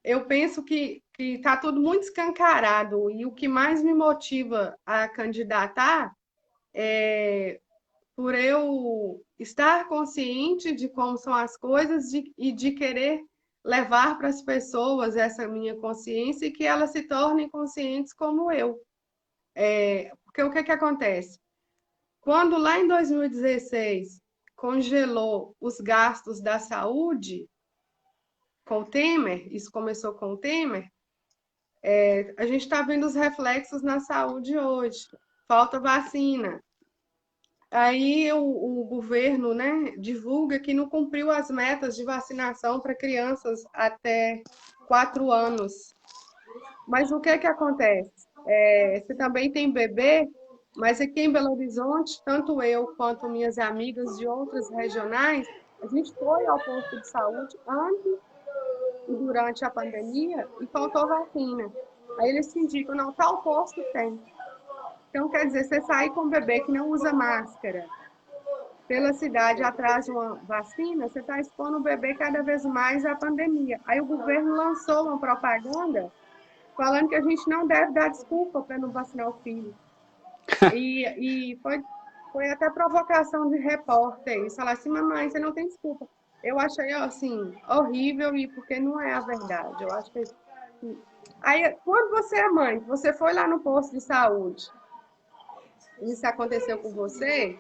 Speaker 2: Eu penso que está tudo muito escancarado e o que mais me motiva a candidatar é por eu estar consciente de como são as coisas e de querer levar para as pessoas essa minha consciência e que elas se tornem conscientes como eu. Porque o que acontece? Quando lá em 2016 congelou os gastos da saúde, com o Temer, isso começou com o Temer, a gente está vendo os reflexos na saúde hoje. Falta vacina. Aí o governo, né, divulga que não cumpriu as metas de vacinação para crianças até 4 anos. Mas o que é que acontece? Você também tem bebê, mas aqui em Belo Horizonte, tanto eu quanto minhas amigas de outras regionais, a gente foi ao posto de saúde antes e durante a pandemia e faltou vacina. Aí eles te indicam, não, tal posto tem. Então, quer dizer, você sair com um bebê que não usa máscara pela cidade atrás de uma vacina, você está expondo o bebê cada vez mais à pandemia. Aí o governo lançou uma propaganda falando que a gente não deve dar desculpa para não vacinar o filho. E foi até provocação de repórter isso, falar assim, mamãe, você não tem desculpa. Eu achei, assim, horrível e porque não é a verdade. Eu acho que... Aí, quando você é mãe, você foi lá no posto de saúde, e isso aconteceu com você,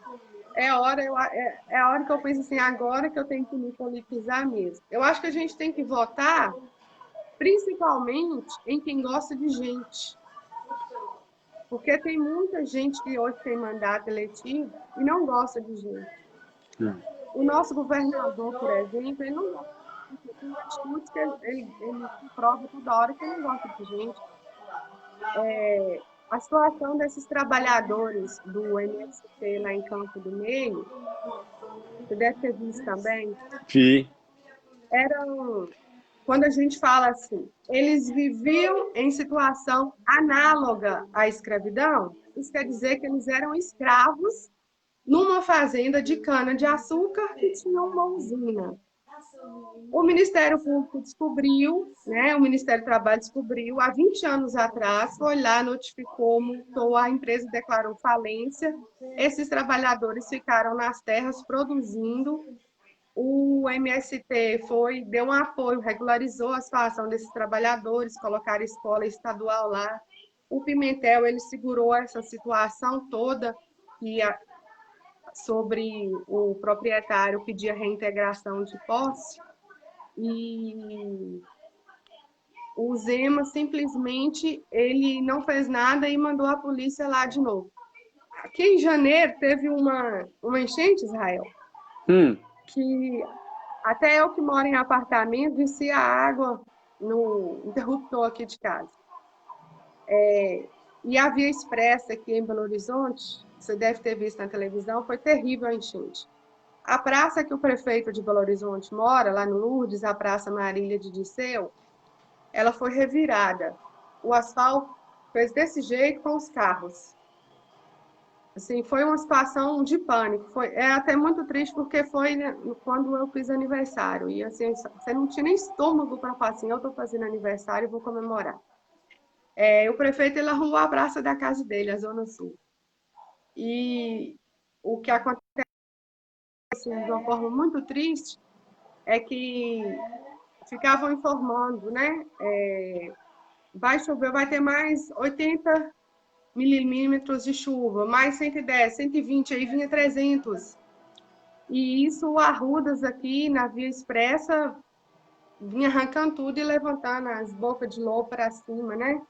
Speaker 2: é a hora que eu penso assim, agora que eu tenho que me politizar mesmo. Eu acho que a gente tem que votar principalmente em quem gosta de gente. Porque tem muita gente que hoje tem mandato eletivo e não gosta de gente. O nosso governador, por exemplo, ele não gosta de gente. Tem atitudes que ele prova toda hora que ele não gosta de gente. A situação desses trabalhadores do MST lá em Campo do Meio, você deve ter visto também,
Speaker 1: Vi.
Speaker 2: eram, quando a gente fala assim, eles viviam em situação análoga à escravidão, isso quer dizer que eles eram escravos numa fazenda de cana-de-açúcar que tinha uma usina. O Ministério Público descobriu, né, o Ministério do Trabalho descobriu, há 20 anos atrás, foi lá, notificou, multou, a empresa declarou falência, esses trabalhadores ficaram nas terras produzindo, o MST deu um apoio, regularizou a situação desses trabalhadores, colocaram escola estadual lá. O Pimentel, ele segurou essa situação toda, e sobre o proprietário pedir a reintegração de posse, e o Zema simplesmente ele não fez nada e mandou a polícia lá de novo. Aqui em janeiro teve uma enchente, Israel, que até eu que moro em apartamento descia a água no interruptor aqui de casa. E a Via Expressa aqui em Belo Horizonte, você deve ter visto na televisão, foi terrível a enchente. A praça que o prefeito de Belo Horizonte mora, lá no Lourdes, a Praça Marília de Disseu, ela foi revirada. O asfalto fez desse jeito com os carros. Assim, foi uma situação de pânico. É até muito triste porque foi, né, quando eu fiz aniversário. E assim, você não tinha nem estômago para falar assim, eu estou fazendo aniversário e vou comemorar. O prefeito ele arrumou a praça da casa dele, a Zona Sul. E o que acontece assim, de uma forma muito triste é que ficavam informando, né? Vai chover, vai ter mais 80 milímetros de chuva, mais 110, 120, aí vinha 300. E isso, o Arrudas aqui na Via Expressa vinha arrancando tudo e levantando as bocas de lobo para cima, né?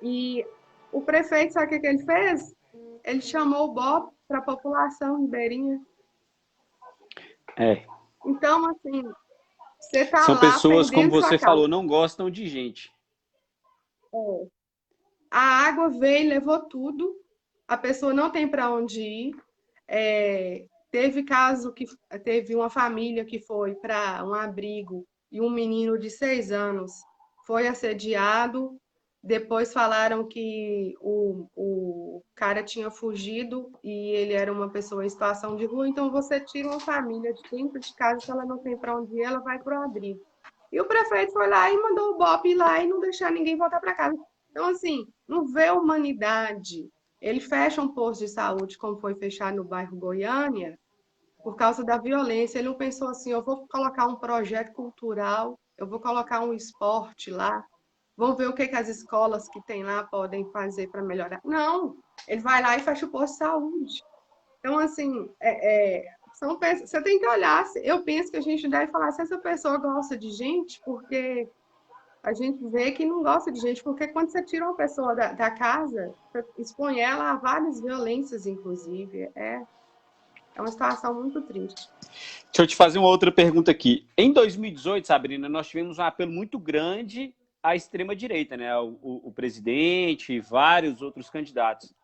Speaker 2: E o prefeito, sabe o que ele fez? Ele chamou o BOP para a população ribeirinha. Então, assim, você está
Speaker 1: São
Speaker 2: lá
Speaker 1: pessoas, como
Speaker 2: perdendo sua
Speaker 1: você
Speaker 2: causa.
Speaker 1: falou, não gostam de gente.
Speaker 2: A água veio e levou tudo, a pessoa não tem para onde ir. Teve caso que teve uma família que foi para um abrigo e um menino de 6 anos foi assediado. Depois falaram que o cara tinha fugido e ele era uma pessoa em situação de rua. Então, você tira uma família de dentro de casa, se ela não tem para onde ir, ela vai para o abrigo. E o prefeito foi lá e mandou o BOP ir lá e não deixar ninguém voltar para casa. Então, assim, não vê humanidade. Ele fecha um posto de saúde, como foi fechado no bairro Goiânia, por causa da violência. Ele não pensou assim, eu vou colocar um projeto cultural, eu vou colocar um esporte lá, vamos ver o que as escolas que tem lá podem fazer para melhorar. Não, ele vai lá e fecha o posto de saúde. Então, assim, Você tem que olhar, eu penso que a gente deve falar se essa pessoa gosta de gente, porque a gente vê que não gosta de gente, porque quando você tira uma pessoa da casa, você expõe ela a várias violências, inclusive. É uma situação muito triste.
Speaker 1: Deixa eu te fazer uma outra pergunta aqui. Em 2018, Sabrina, nós tivemos um apelo muito grande à extrema-direita, né? O presidente e vários outros candidatos.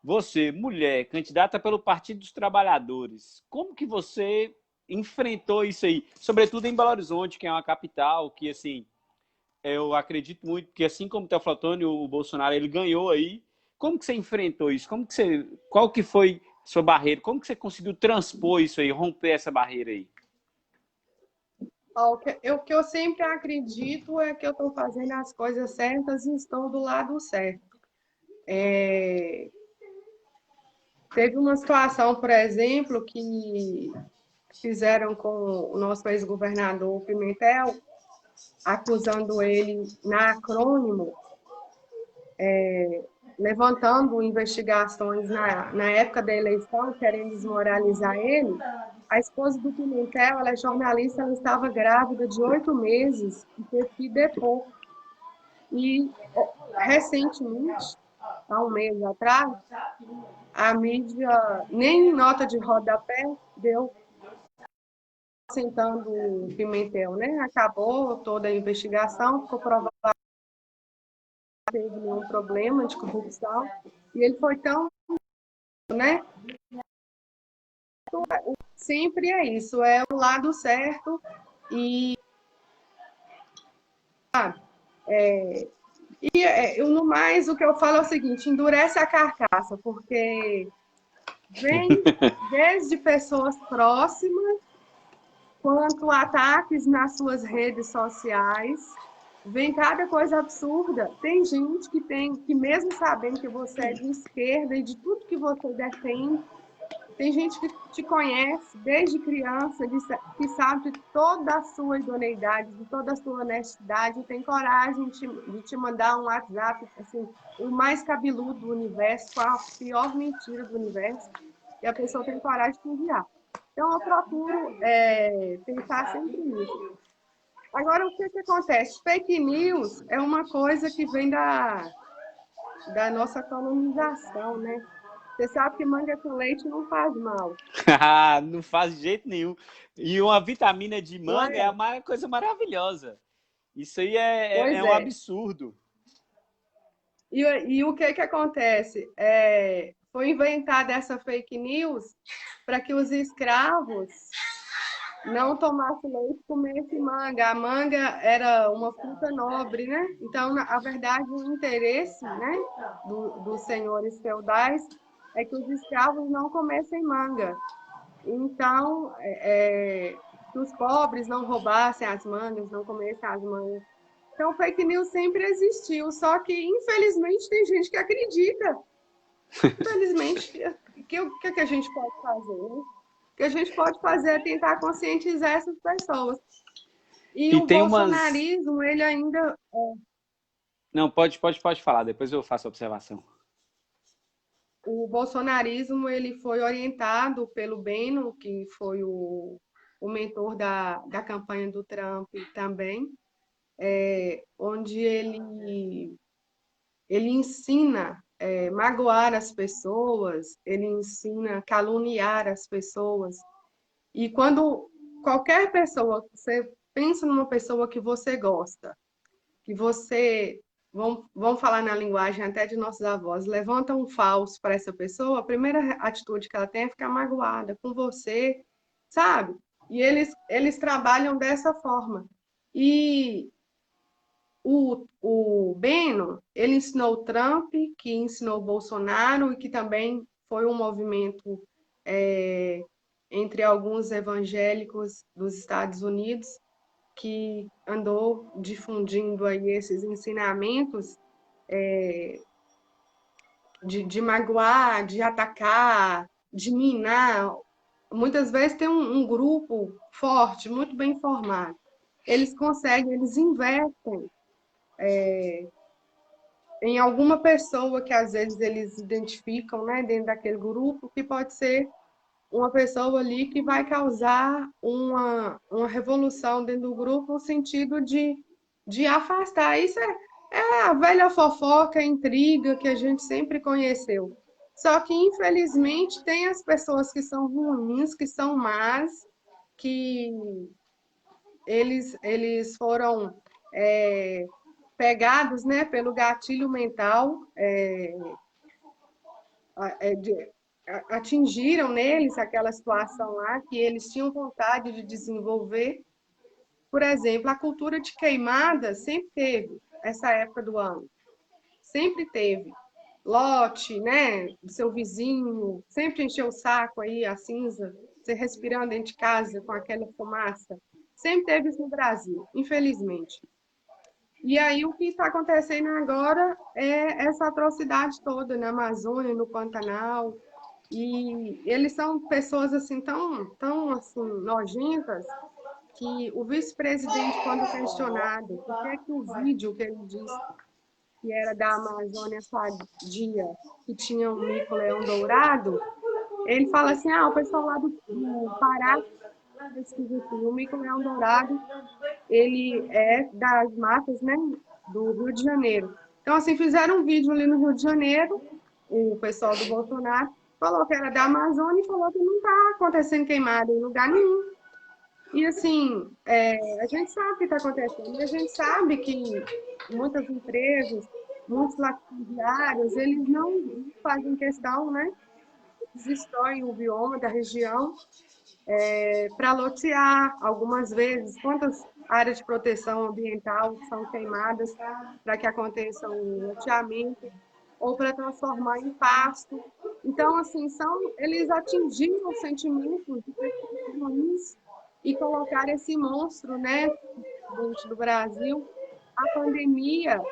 Speaker 1: Você, mulher, candidata pelo Partido dos Trabalhadores, como que você enfrentou isso aí? Sobretudo em Belo Horizonte, que é uma capital que, assim, eu acredito muito que, assim como o Teoflotone, o Bolsonaro, ele ganhou aí. Como que você enfrentou isso? Qual que foi sua barreira? Como que você conseguiu transpor isso aí, romper essa barreira aí?
Speaker 2: O que eu sempre acredito é que eu estou fazendo as coisas certas e estou do lado certo. Teve uma situação, por exemplo, que fizeram com o nosso ex-governador Pimentel, acusando ele na acrônimo, levantando investigações na época da eleição, querendo desmoralizar ele. A esposa do Pimentel, ela é jornalista, ela estava grávida de 8 meses e teve que depor. E, recentemente, há um mês atrás, a mídia, nem nota de rodapé, deu sentando o Pimentel, né? Acabou toda a investigação, ficou provado que não teve nenhum problema de corrupção. E ele foi tão, né? Sempre é isso, é o lado certo e no mais o que eu falo é o seguinte, endurece a carcaça, porque vem desde pessoas próximas quanto ataques nas suas redes sociais, vem cada coisa absurda. Tem gente que mesmo sabendo que você é de esquerda e de tudo que você defende, tem gente que te conhece desde criança, que sabe de toda a sua idoneidade, de toda a sua honestidade, e tem coragem de te mandar um WhatsApp, assim, o mais cabeludo do universo, com a pior mentira do universo, e a pessoa tem coragem de te enviar. Então, eu procuro pensar sempre nisso. Agora, o que acontece? Fake news é uma coisa que vem da nossa colonização, né? Você sabe que manga com leite não faz mal.
Speaker 1: Não faz de jeito nenhum. E uma vitamina de
Speaker 2: Não
Speaker 1: manga é
Speaker 2: é?
Speaker 1: uma coisa maravilhosa. Isso aí
Speaker 2: Pois
Speaker 1: é um
Speaker 2: é.
Speaker 1: absurdo.
Speaker 2: E o que acontece? Foi inventada essa fake news para que os escravos não tomassem leite e comessem manga. A manga era uma fruta nobre, né? Então, a verdade, o interesse, né, dos senhores feudais é que os escravos não comessem manga. Então, que os pobres não roubassem as mangas, não comessem as mangas. Então, fake news sempre existiu, só que, infelizmente, tem gente que acredita. Infelizmente, o que a gente pode fazer? Né? O que a gente pode fazer é tentar conscientizar essas pessoas. E
Speaker 1: E
Speaker 2: o
Speaker 1: tem umas.
Speaker 2: bolsonarismo, ele ainda.
Speaker 1: Não, pode falar, depois eu faço a observação.
Speaker 2: O bolsonarismo ele foi orientado pelo Bannon, que foi o mentor da campanha do Trump também, onde ele ensina magoar as pessoas, ele ensina caluniar as pessoas. E quando qualquer pessoa, você pensa numa pessoa que você gosta, que você, vamos falar na linguagem até de nossos avós, levanta um falso para essa pessoa, a primeira atitude que ela tem é ficar magoada com você, sabe? E eles trabalham dessa forma. E o Bannon, ele ensinou o Trump, que ensinou o Bolsonaro, e que também foi um movimento entre alguns evangélicos dos Estados Unidos, que andou difundindo aí esses ensinamentos de magoar, de atacar, de minar. Muitas vezes tem um grupo forte, muito bem formado. Eles conseguem, eles investem em alguma pessoa que às vezes eles identificam, né, dentro daquele grupo, que pode ser uma pessoa ali que vai causar uma revolução dentro do grupo no sentido de afastar. Isso é a velha fofoca, intriga que a gente sempre conheceu. Só que, infelizmente, tem as pessoas que são ruins, que são más, que eles foram pegados, né, pelo gatilho mental, atingiram neles aquela situação lá que eles tinham vontade de desenvolver. Por exemplo, a cultura de queimada sempre teve essa época do ano. Sempre teve. Lote, né, do seu vizinho, sempre encheu o saco aí, a cinza, você respirando dentro de casa com aquela fumaça. Sempre teve isso no Brasil, infelizmente. E aí o que está acontecendo agora é essa atrocidade toda na Amazônia, no Pantanal. E eles são pessoas assim tão assim nojentas que o vice-presidente, quando questionado por que é que o vídeo que ele disse que era da Amazônia Sadia, que tinha um mico-leão dourado, ele fala assim, o pessoal lá do Pará pesquisa assim, o mico-leão dourado, ele é das matas, né, do Rio de Janeiro. Então, assim, fizeram um vídeo ali no Rio de Janeiro, o pessoal do Bolsonaro falou que era da Amazônia e falou que não está acontecendo queimada em lugar nenhum. E, assim, a gente sabe o que está acontecendo. E a gente sabe que muitas empresas, muitos latifundiários, eles não fazem questão, né? Eles destroem o bioma da região para lotear algumas vezes. Quantas áreas de proteção ambiental são queimadas para que aconteça um loteamento ou para transformar em pasto. Então, assim, eles atingiram os sentimentos de pessoas ruins e colocaram esse monstro, né, dentro do Brasil. A pandemia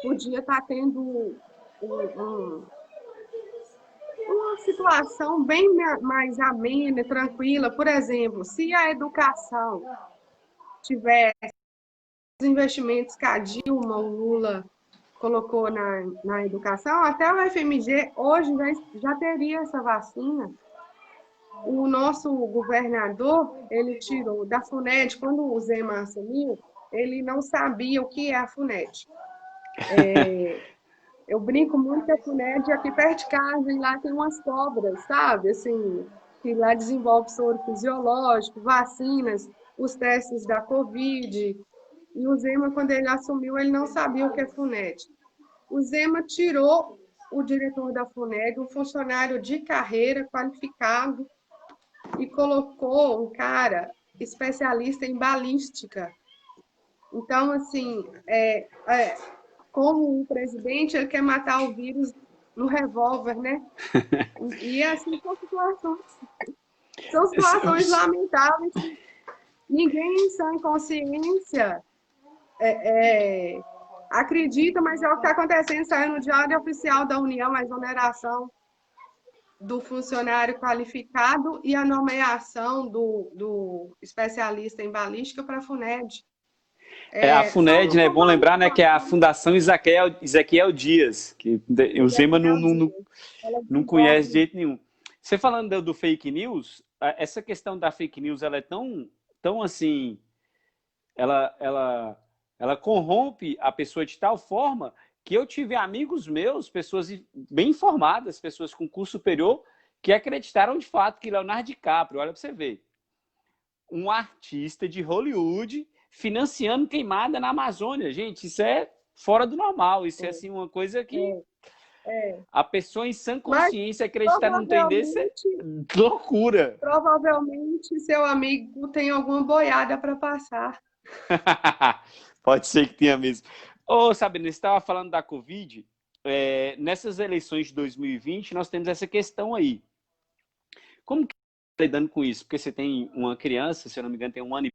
Speaker 2: podia estar tendo uma situação bem mais amena, tranquila. Por exemplo, se a educação tivesse os investimentos que a Dilma, o Lula colocou na educação, até o FMG hoje já teria essa vacina. O nosso governador, ele tirou da FUNED, quando o Zema assumiu, ele não sabia o que é a FUNED. Eu brinco muito que a FUNED aqui perto de casa, e lá tem umas cobras, sabe? Assim, que lá desenvolve soro fisiológico, vacinas, os testes da Covid. E o Zema, quando ele assumiu, ele não sabia o que é FUNED. O Zema tirou o diretor da FUNED, um funcionário de carreira qualificado, e colocou um cara especialista em balística. Então, assim, como o presidente, ele quer matar o vírus no revólver, né? E assim são situações lamentáveis. Ninguém em sã consciência acredita, mas é o que está acontecendo, saiu no Diário Oficial da União, a exoneração do funcionário qualificado e a nomeação do especialista em balística para a FUNED.
Speaker 1: A FUNED, né? É bom lembrar, né, que é a Fundação Ezequiel Dias, que o Zema não conhece de jeito nenhum. Você falando do fake news, essa questão da fake news, ela é tão assim, ela corrompe a pessoa de tal forma que eu tive amigos meus, pessoas bem informadas, pessoas com curso superior, que acreditaram de fato que Leonardo DiCaprio, olha para você ver, um artista de Hollywood financiando queimada na Amazônia. Gente, isso é fora do normal. Isso é assim, uma coisa que a pessoa em sã consciência acreditar num trem desse é loucura.
Speaker 2: Provavelmente seu amigo tem alguma boiada para passar.
Speaker 1: Pode ser que tenha mesmo. Ô, Sabrina, você estava falando da Covid. Nessas eleições de 2020, nós temos essa questão aí. Como que você está lidando com isso? Porque você tem uma criança, se eu não me engano, tem 1 ano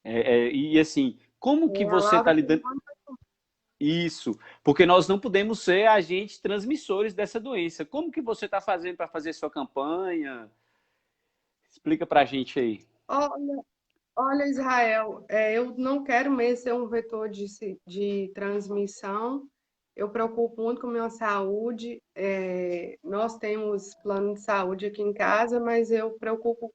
Speaker 1: e assim, como que você está lidando? Isso, porque nós não podemos ser agentes transmissores dessa doença. Como que você está fazendo para fazer sua campanha? Explica para a gente aí.
Speaker 2: Olha, Israel, eu não quero mesmo ser um vetor de transmissão. Eu preocupo muito com a minha saúde. Nós temos plano de saúde aqui em casa, mas eu preocupo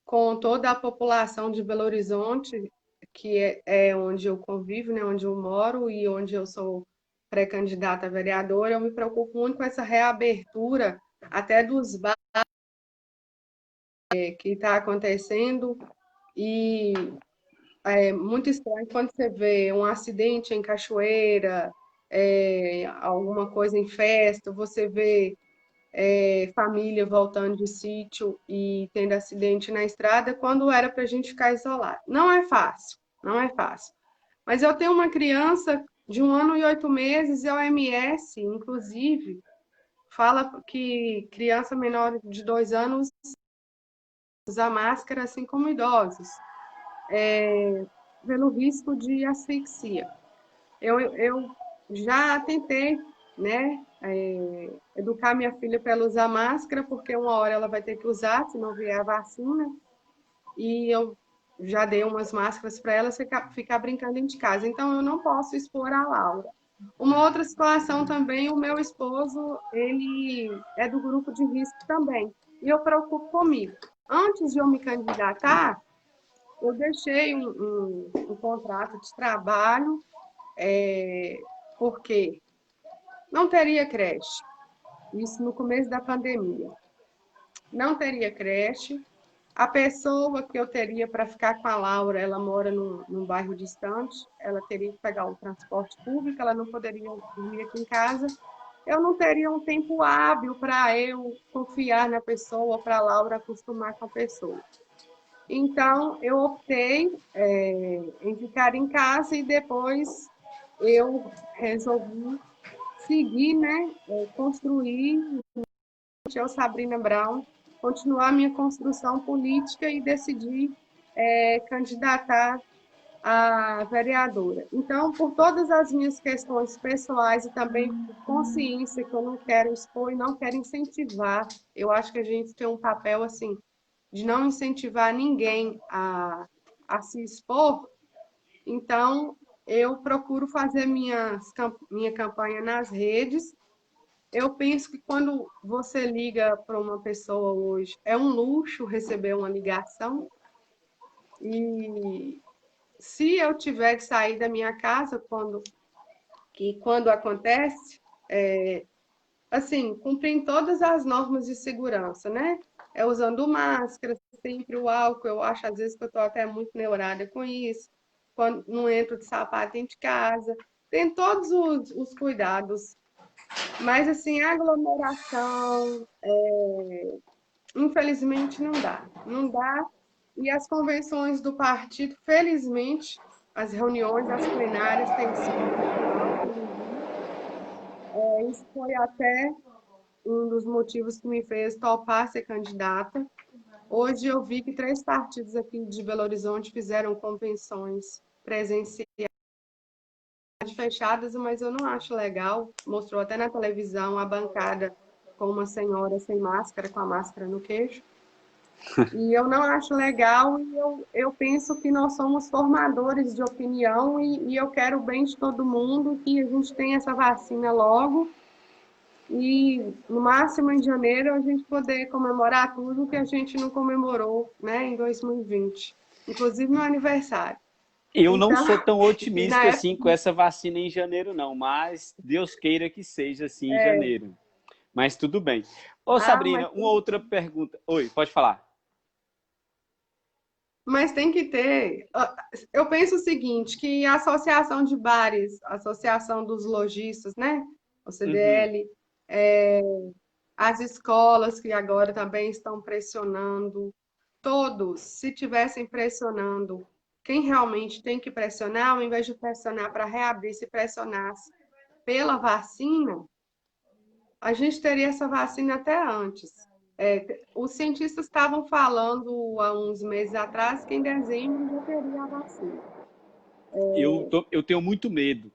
Speaker 2: com toda a população de Belo Horizonte, que é onde eu convivo, né, onde eu moro e onde eu sou pré-candidata a vereadora. Eu me preocupo muito com essa reabertura até dos bares que está acontecendo. E é muito estranho quando você vê um acidente em cachoeira, alguma coisa em festa, você vê família voltando de sítio e tendo acidente na estrada, quando era para a gente ficar isolado. Não é fácil, não é fácil. Mas eu tenho uma criança de 1 ano e 8 meses e a OMS, inclusive, fala que criança menor de 2 anos usa máscara, assim como idosos, pelo risco de asfixia. Eu já tentei, né, educar minha filha para ela usar máscara, porque uma hora ela vai ter que usar, se não vier a vacina, e eu já dei umas máscaras para ela ficar brincando dentro de casa. Então, eu não posso expor a Laura. Uma outra situação também, o meu esposo, ele é do grupo de risco também, e eu preocupo comigo. Antes de eu me candidatar, eu deixei um contrato de trabalho, porque não teria creche. Isso no começo da pandemia. Não teria creche. A pessoa que eu teria para ficar com a Laura, ela mora num bairro distante, ela teria que pegar o transporte público, ela não poderia dormir aqui em casa. Eu não teria um tempo hábil para eu confiar na pessoa, para a Laura acostumar com a pessoa. Então, eu optei, em ficar em casa e depois eu resolvi seguir, né, construir, eu, Sabrina Brown, continuar minha construção política e decidir candidatar a vereadora. Então, por todas as minhas questões pessoais e também por consciência que eu não quero expor e não quero incentivar, eu acho que a gente tem um papel assim de não incentivar ninguém a se expor. Então, eu procuro fazer minha campanha nas redes. Eu penso que quando você liga para uma pessoa hoje, é um luxo receber uma ligação. E se eu tiver que sair da minha casa, quando acontece, assim, cumprindo todas as normas de segurança, né? Usando máscara, sempre o álcool. Eu acho, às vezes, que eu estou até muito neurada com isso. Quando não entro de sapato dentro de casa. Tem todos os cuidados. Mas, assim, a aglomeração, infelizmente, não dá. Não dá. E as convenções do partido, felizmente, as reuniões, as plenárias têm sido virtual. Isso foi até um dos motivos que me fez topar ser candidata. Hoje eu vi que 3 partidos aqui de Belo Horizonte fizeram convenções presenciais fechadas, mas eu não acho legal. Mostrou até na televisão a bancada com uma senhora sem máscara, com a máscara no queixo. E eu não acho legal, e eu penso que nós somos formadores de opinião e eu quero o bem de todo mundo, que a gente tenha essa vacina logo e, no máximo, em janeiro, a gente poder comemorar tudo que a gente não comemorou, né, em 2020, inclusive meu aniversário.
Speaker 1: Eu não
Speaker 2: Então,
Speaker 1: sou tão
Speaker 2: e na
Speaker 1: otimista
Speaker 2: época,
Speaker 1: assim com essa vacina em janeiro, não, mas Deus queira que seja assim em janeiro. Mas tudo bem. Ô,
Speaker 2: mas
Speaker 1: Sabrina, uma outra pergunta. Oi, pode falar.
Speaker 2: tem que ter. Eu penso o seguinte, que a Associação de Bares, a Associação dos Lojistas, né? O
Speaker 1: Uhum.
Speaker 2: CDL, as escolas que agora também estão pressionando, todos, se tivessem pressionando quem realmente tem que pressionar, ao invés de pressionar para reabrir, se pressionasse pela vacina, a gente teria essa vacina até antes. Os cientistas estavam falando há uns meses atrás que em dezembro já teria a vacina.
Speaker 1: Eu tenho muito medo,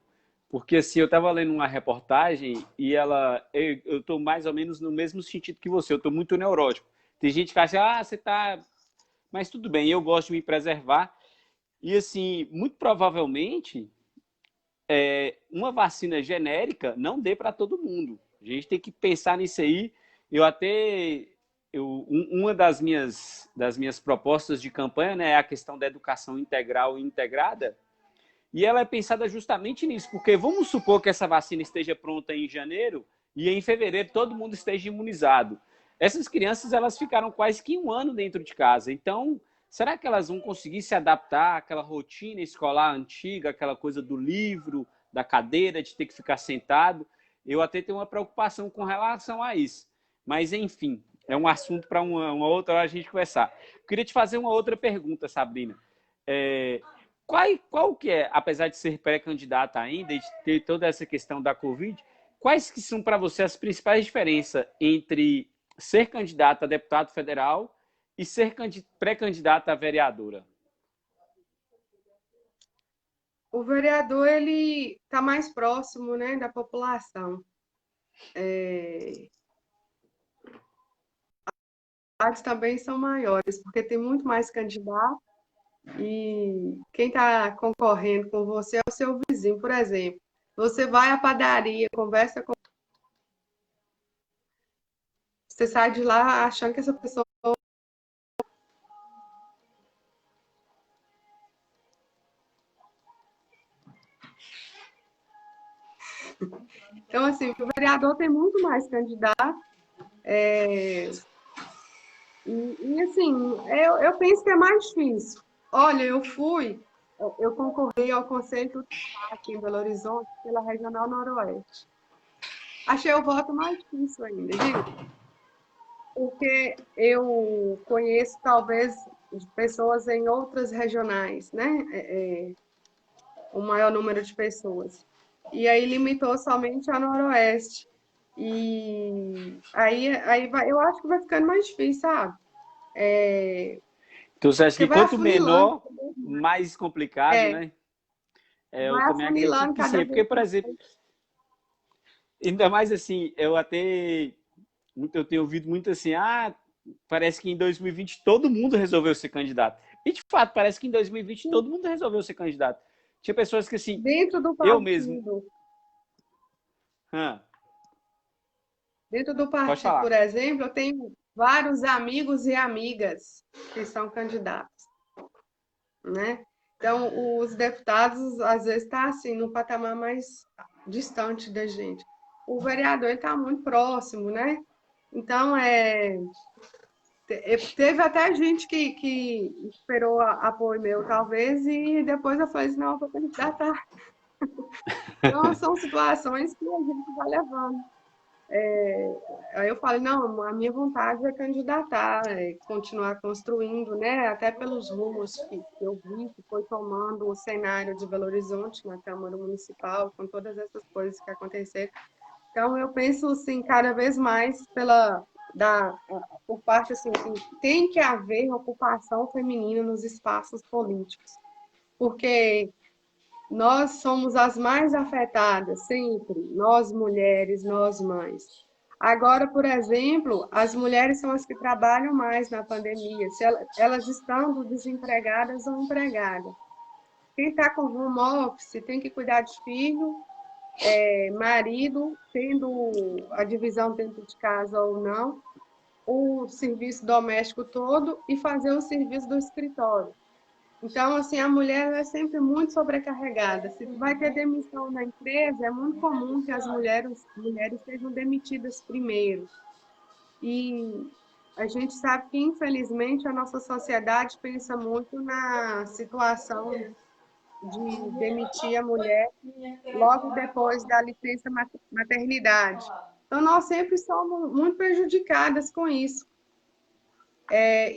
Speaker 1: porque assim, eu estava lendo uma reportagem e eu estou mais ou menos no mesmo sentido que você, eu estou muito neurótico. Tem gente que acha, você tá. Mas tudo bem, eu gosto de me preservar. E assim, muito provavelmente uma vacina genérica não dê para todo mundo. A gente tem que pensar nisso aí. Uma das minhas propostas de campanha, né, é a questão da educação integral e integrada, e ela é pensada justamente nisso, porque vamos supor que essa vacina esteja pronta em janeiro e em fevereiro todo mundo esteja imunizado. Essas crianças, elas ficaram quase que 1 ano dentro de casa. Então, será que elas vão conseguir se adaptar àquela rotina escolar antiga, aquela coisa do livro, da cadeira, de ter que ficar sentado? Eu até tenho uma preocupação com relação a isso. Mas, enfim, é um assunto para uma outra hora a gente conversar. Eu queria te fazer uma outra pergunta, Sabrina. Qual que é, apesar de ser pré-candidata ainda e de ter toda essa questão da Covid, quais que são para você as principais diferenças entre ser candidata a deputado federal e ser pré-candidata a vereadora?
Speaker 2: O vereador, ele está mais próximo, né, da população. As também são maiores, porque tem muito mais candidato e quem está concorrendo com você é o seu vizinho. Por exemplo, você vai à padaria, conversa com... Você sai de lá achando que essa pessoa... Então, assim, o vereador tem muito mais candidato. Assim, eu penso que é mais difícil. Olha, eu concorri ao Conselho Tutelar aqui em Belo Horizonte pela Regional Noroeste. Achei o voto mais difícil ainda, gente, porque eu conheço talvez pessoas em outras regionais, né? O maior número de pessoas. E aí limitou somente a Noroeste. E aí eu acho que vai ficando mais difícil, sabe?
Speaker 1: Então, você acha
Speaker 2: Porque
Speaker 1: que
Speaker 2: vai
Speaker 1: quanto
Speaker 2: afunilando,
Speaker 1: menor, mais complicado,
Speaker 2: é,
Speaker 1: né? Eu
Speaker 2: vai
Speaker 1: também acredito
Speaker 2: afunilando
Speaker 1: que sim.
Speaker 2: cada
Speaker 1: É porque,
Speaker 2: vez
Speaker 1: por
Speaker 2: mais.
Speaker 1: exemplo, ainda mais assim, eu tenho ouvido muito assim, parece que em 2020 todo mundo resolveu ser candidato. E, de fato, parece que em 2020 todo mundo resolveu ser candidato. Tinha pessoas que, assim,
Speaker 2: Dentro do
Speaker 1: eu mesmo...
Speaker 2: partido,
Speaker 1: Ah,
Speaker 2: dentro do
Speaker 1: pode
Speaker 2: partido, por
Speaker 1: falar.
Speaker 2: exemplo, eu tenho vários amigos e amigas que são candidatos, né? Então, os deputados, às vezes, estão assim, num patamar mais distante da gente. O vereador está muito próximo, né? Então, teve até gente que esperou apoio meu, talvez, e depois eu falei assim, não, eu vou candidatar. Então, são situações que a gente vai levando. Aí eu falei, não, a minha vontade é candidatar, é continuar construindo, né? Até pelos rumos que eu vi que foi tomando o cenário de Belo Horizonte na Câmara Municipal, com todas essas coisas que aconteceram. Então, eu penso, assim, cada vez mais por parte, assim, que tem que haver ocupação feminina nos espaços políticos, porque nós somos as mais afetadas, sempre, nós mulheres, nós mães. Agora, por exemplo, as mulheres são as que trabalham mais na pandemia, se elas estando desempregadas ou empregadas. Quem está com home office tem que cuidar de filho, marido, tendo a divisão dentro de casa ou não, o serviço doméstico todo e fazer o serviço do escritório. Então, assim, a mulher é sempre muito sobrecarregada. Se vai ter demissão na empresa, é muito comum que as mulheres sejam demitidas primeiro. E a gente sabe que, infelizmente, a nossa sociedade pensa muito na situação de demitir a mulher logo depois da licença maternidade. Então, nós sempre somos muito prejudicadas com isso.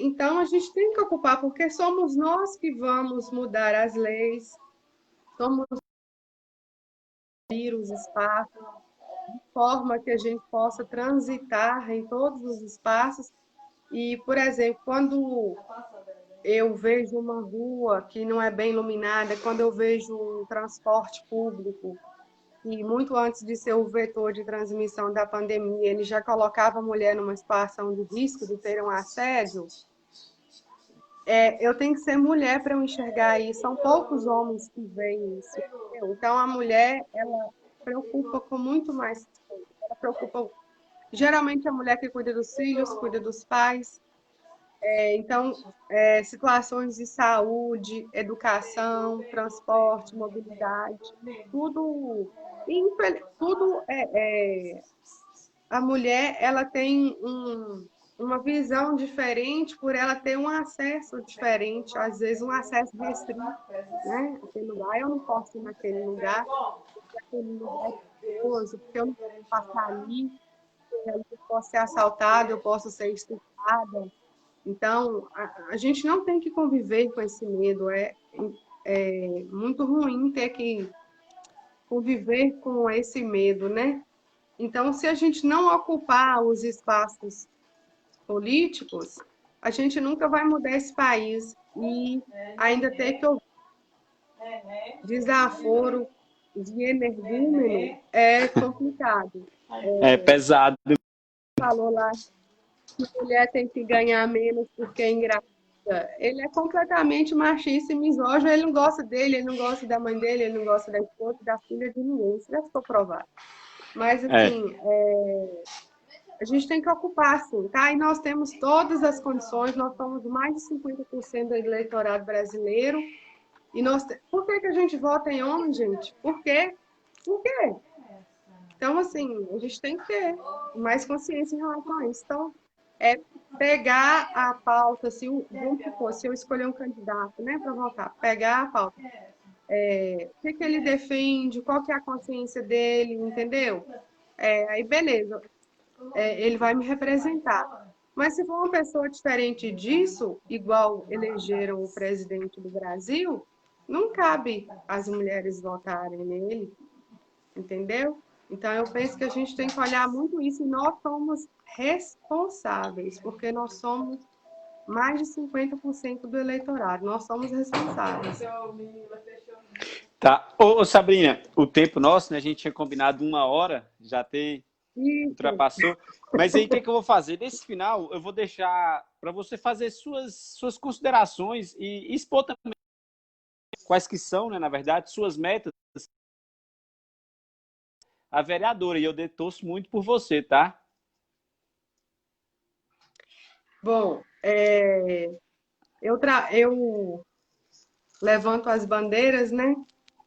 Speaker 2: Então, a gente tem que ocupar, porque somos nós que vamos mudar as leis, somos os espaços, de forma que a gente possa transitar em todos os espaços. E, por exemplo, quando eu vejo uma rua que não é bem iluminada, quando eu vejo um transporte público, e muito antes de ser o vetor de transmissão da pandemia, ele já colocava a mulher numa situação de risco de ter um assédio, eu tenho que ser mulher para eu enxergar isso. São poucos homens que veem isso. Então, a mulher, ela preocupa com muito mais coisas. Ela preocupa, geralmente, a mulher que cuida dos filhos, cuida dos pais. Então, situações de saúde, educação, transporte, mobilidade, tudo, tudo a mulher, ela tem uma visão diferente por ela ter um acesso diferente, às vezes um acesso restrito, né? Aquele lugar, eu não posso ir naquele lugar, porque aquele lugar é perigoso, porque eu não posso passar ali, porque ali eu posso ser assaltada, eu posso ser estuprada. Então, a gente não tem que conviver com esse medo. É muito ruim ter que conviver com esse medo, né? Então, se a gente não ocupar os espaços políticos, a gente nunca vai mudar esse país. E ainda ter que ouvir desaforo de energúmeno é complicado.
Speaker 1: É pesado.
Speaker 2: Falou lá que mulher tem que ganhar menos porque é engravida. Ele é completamente machista e misógino, ele não gosta dele, ele não gosta da mãe dele, ele não gosta da esposa, da filha de ninguém. Isso já ficou provado. Mas,
Speaker 1: É.
Speaker 2: assim, a gente tem que ocupar, sim, tá? E nós temos todas as condições, nós somos mais de 50% do eleitorado brasileiro. E por que a gente vota em homem, gente? Por quê? Por quê? Então, assim, a gente tem que ter mais consciência em relação a isso. Então, é pegar a pauta, vamos supor, se eu escolher um candidato, né, para votar, pegar a pauta, o que ele defende, qual que é a consciência dele, entendeu? Aí, beleza, ele vai me representar. Mas se for uma pessoa diferente disso, igual elegeram o presidente do Brasil, não cabe as mulheres votarem nele, entendeu? Então, eu penso que a gente tem que olhar muito isso e nós somos responsáveis, porque nós somos mais de 50% do eleitorado, nós somos responsáveis.
Speaker 1: Tá. Ô, Sabrina, o tempo nosso, né? A gente tinha combinado 1 hora, já até
Speaker 2: Isso.
Speaker 1: ultrapassou. Mas aí o que eu vou fazer? Nesse final, eu vou deixar para você fazer suas considerações e expor também quais que são, né, na verdade, suas metas a vereadora. E eu torço muito por você, tá?
Speaker 2: Bom, eu levanto as bandeiras, né,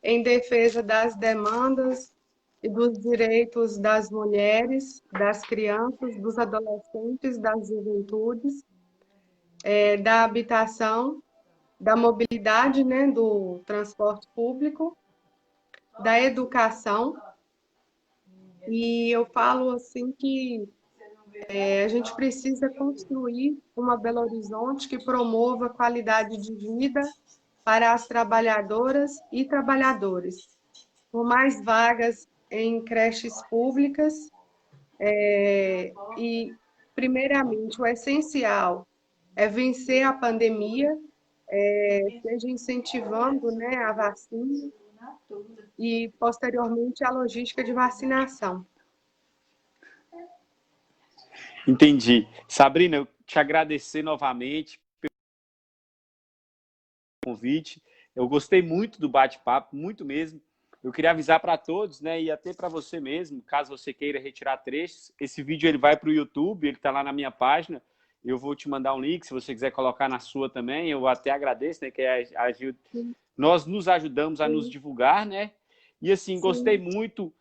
Speaker 2: em defesa das demandas e dos direitos das mulheres, das crianças, dos adolescentes, das juventudes, da habitação, da mobilidade, né, do transporte público, da educação. E eu falo assim que a gente precisa construir uma Belo Horizonte que promova qualidade de vida para as trabalhadoras e trabalhadores, por mais vagas em creches públicas e, primeiramente, o essencial é vencer a pandemia, seja incentivando, né, a vacina e, posteriormente, a logística de vacinação.
Speaker 1: Entendi. Sabrina, eu te agradecer novamente pelo convite. Eu gostei muito do bate-papo, muito mesmo. Eu queria avisar para todos, né, e até para você mesmo, caso você queira retirar trechos, esse vídeo ele vai para o YouTube, ele está lá na minha página. Eu vou te mandar um link, se você quiser colocar na sua também. Eu até agradeço, né, que nós nos ajudamos a nos
Speaker 2: Sim,
Speaker 1: divulgar, né? E assim, gostei
Speaker 2: sim.
Speaker 1: muito,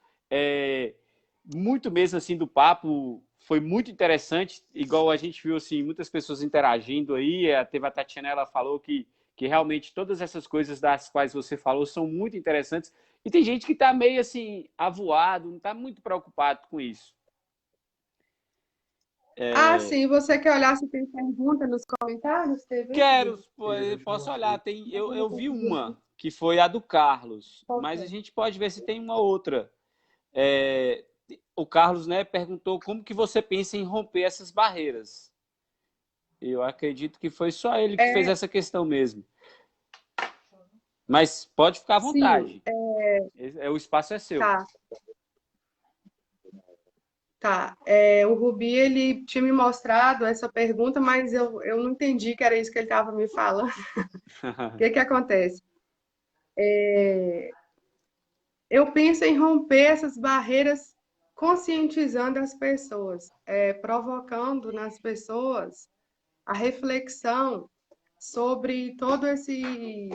Speaker 1: muito mesmo assim do papo. Foi muito interessante, igual a gente viu assim, muitas pessoas interagindo aí. Teve a Tatiana, ela falou que realmente todas essas coisas das quais você falou são muito interessantes. E tem gente que está meio assim, avoado, não está muito preocupado com isso.
Speaker 2: Ah, sim, você quer olhar se tem pergunta nos comentários, TV?
Speaker 1: Quero, posso olhar. Eu vi uma, que foi a do Carlos, mas a gente pode ver se tem uma outra. O Carlos, né, perguntou como que você pensa em romper essas barreiras. Eu acredito que foi só ele que fez essa questão mesmo. Mas pode ficar à
Speaker 2: Sim,
Speaker 1: vontade. O espaço é seu.
Speaker 2: tá, tá. O Rubi, ele tinha me mostrado essa pergunta, mas eu não entendi que era isso que ele estava me falando. O que que acontece? eu penso em romper essas barreiras conscientizando as pessoas, provocando nas pessoas a reflexão sobre todo esse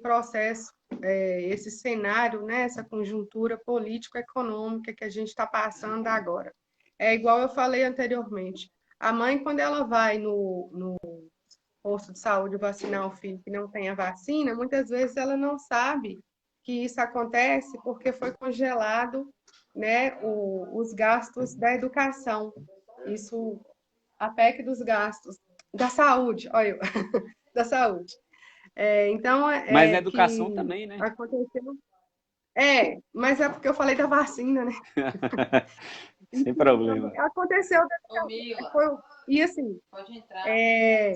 Speaker 2: processo, esse cenário, né, essa conjuntura político-econômica que a gente está passando agora. É igual eu falei anteriormente. A mãe, quando ela vai no posto de saúde vacinar o filho que não tem a vacina, muitas vezes ela não sabe que isso acontece porque foi congelado, né, os gastos da educação. Isso, a PEC dos gastos, da saúde, olha eu, da saúde. Então,
Speaker 1: Mas na
Speaker 2: é
Speaker 1: educação
Speaker 2: que
Speaker 1: também, né?
Speaker 2: aconteceu. Mas é porque eu falei da vacina, né?
Speaker 1: Sem
Speaker 2: Enfim,
Speaker 1: problema.
Speaker 2: aconteceu. Foi, e assim, é,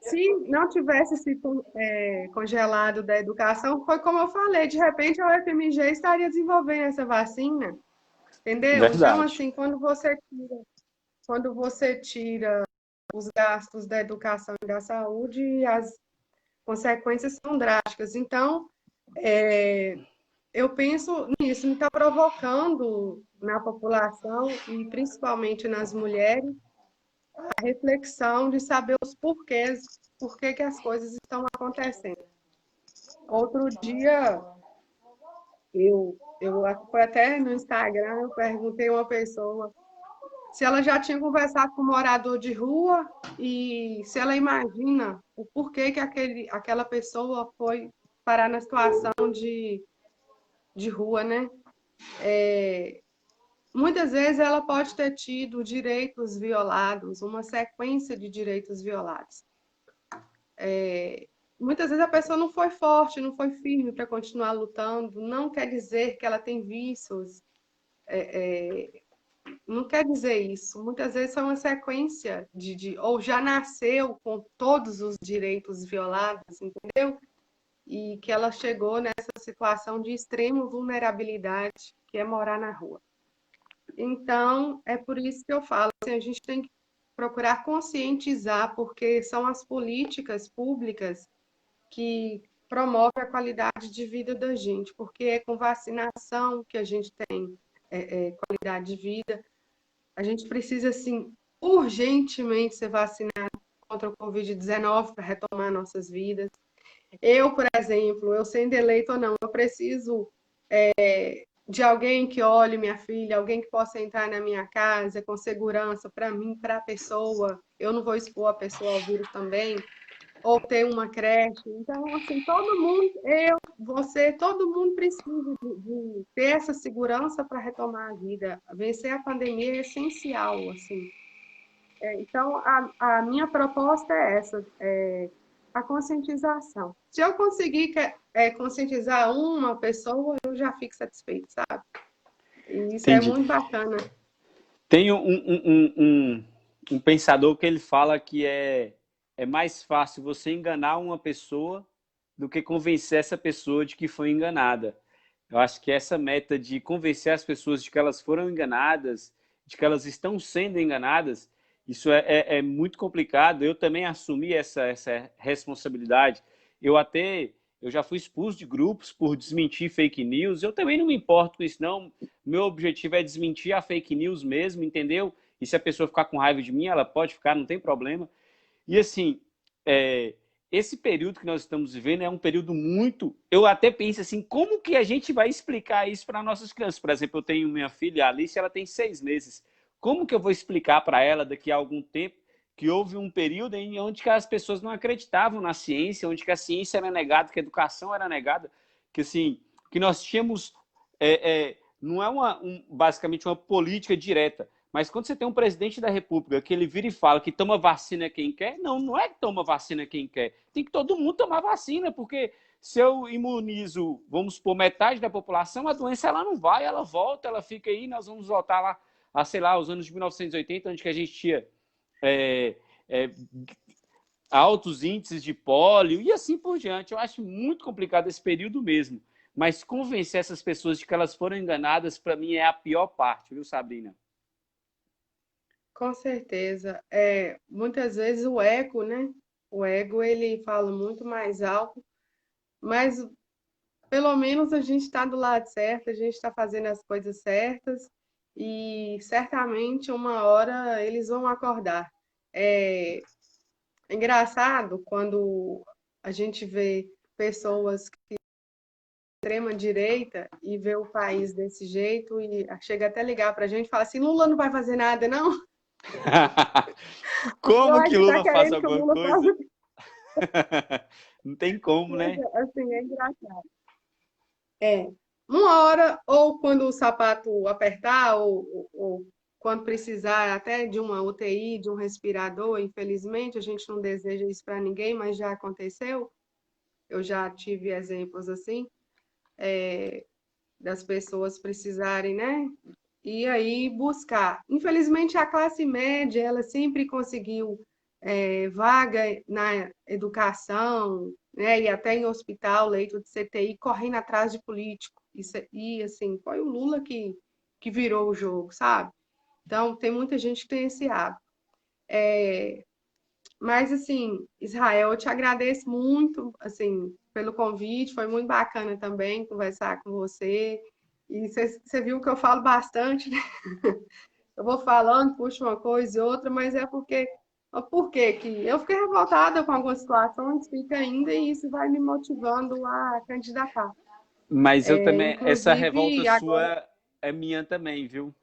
Speaker 2: se não tivesse sido congelado da educação, foi como eu falei, de repente a UFMG estaria desenvolvendo essa vacina, entendeu? Então,
Speaker 1: Verdade.
Speaker 2: assim, quando você tira os gastos da educação e da saúde, as consequências são drásticas. Então, eu penso nisso, me está provocando na população, e principalmente nas mulheres, a reflexão de saber os porquês, por que as coisas estão acontecendo. Outro dia, acho que foi até no Instagram, eu perguntei a uma pessoa se ela já tinha conversado com um morador de rua e se ela imagina o porquê que aquela pessoa foi parar na situação de rua, né? Muitas vezes ela pode ter tido direitos violados, uma sequência de direitos violados. Muitas vezes a pessoa não foi forte, não foi firme para continuar lutando, não quer dizer que ela tem vícios, não quer dizer isso. Muitas vezes foi uma sequência ou já nasceu com todos os direitos violados, entendeu? E que ela chegou nessa situação de extrema vulnerabilidade, que é morar na rua. Então, é por isso que eu falo, assim, a gente tem que procurar conscientizar, porque são as políticas públicas que promovem a qualidade de vida da gente, porque é com vacinação que a gente tem qualidade de vida. A gente precisa, assim, urgentemente ser vacinado contra o Covid-19 para retomar nossas vidas. Eu, por exemplo, eu sendo eleito ou não, eu preciso de alguém que olhe minha filha, alguém que possa entrar na minha casa com segurança para mim, para a pessoa. Eu não vou expor a pessoa ao vírus também, ou ter uma creche. Então, assim, todo mundo, você, todo mundo precisa de ter essa segurança para retomar a vida. Vencer a pandemia é essencial, assim. Então, a minha proposta é essa, a conscientização. Se eu conseguir conscientizar uma pessoa, eu já fico satisfeito, sabe? E isso é
Speaker 1: Entendi.
Speaker 2: muito bacana.
Speaker 1: Tem um pensador que ele fala que é mais fácil você enganar uma pessoa do que convencer essa pessoa de que foi enganada. Eu acho que essa meta de convencer as pessoas de que elas foram enganadas, de que elas estão sendo enganadas, isso é muito complicado. Eu também assumi essa responsabilidade. Eu já fui expulso de grupos por desmentir fake news. Eu também não me importo com isso, não. Meu objetivo é desmentir a fake news mesmo, entendeu? E se a pessoa ficar com raiva de mim, ela pode ficar, não tem problema. E assim, esse período que nós estamos vivendo é um período muito. Eu até penso assim, como que a gente vai explicar isso para nossas crianças? Por exemplo, eu tenho minha filha, a Alice, ela tem 6 meses. Como que eu vou explicar para ela daqui a algum tempo que houve um período em onde que as pessoas não acreditavam na ciência, onde que a ciência era negada, que a educação era negada, que assim, que nós tínhamos não é basicamente uma política direta, mas quando você tem um presidente da República que ele vira e fala que toma vacina quem quer, não é que toma vacina quem quer. Tem que todo mundo tomar vacina, porque se eu imunizo, vamos supor, metade da população, a doença ela não vai, ela volta, ela fica aí, nós vamos voltar lá a, sei lá, os anos de 1980, onde que a gente tinha é, é, altos índices de pólio e assim por diante. Eu acho muito complicado esse período mesmo. Mas convencer essas pessoas de que elas foram enganadas, para mim, é a pior parte, viu, Sabrina?
Speaker 2: Com certeza. Muitas vezes o ego, né? O ego, ele fala muito mais alto, mas pelo menos a gente está do lado certo, a gente está fazendo as coisas certas e certamente uma hora eles vão acordar. É engraçado quando a gente vê pessoas extrema direita e vê o país desse jeito e chega até ligar para a gente e fala assim, Lula não vai fazer nada, não? Eu
Speaker 1: Como
Speaker 2: acho
Speaker 1: que
Speaker 2: que está
Speaker 1: Lula faz
Speaker 2: querendo que o
Speaker 1: alguma
Speaker 2: Lula faça.
Speaker 1: coisa? Não tem como, né?
Speaker 2: Assim, é engraçado. É, uma hora, ou quando o sapato apertar, ou quando precisar até de uma UTI, de um respirador, infelizmente, a gente não deseja isso para ninguém, mas já aconteceu. Eu já tive exemplos assim, das pessoas precisarem, né? E aí buscar. Infelizmente, a classe média, ela sempre conseguiu vaga na educação, né? E até em hospital, leito de CTI, correndo atrás de político. E assim, foi o Lula que virou o jogo, sabe? Então, tem muita gente que tem esse hábito. Mas, assim, Israel, eu te agradeço muito, assim, pelo convite. Foi muito bacana também conversar com você. E você viu que eu falo bastante, né? Eu vou falando, puxo uma coisa e outra, mas é porque. Por quê? Que eu fiquei revoltada com algumas situações, fica ainda, e isso vai me motivando a candidatar.
Speaker 1: Mas eu também, essa revolta
Speaker 2: Inclusive, agora.
Speaker 1: sua é minha também, viu?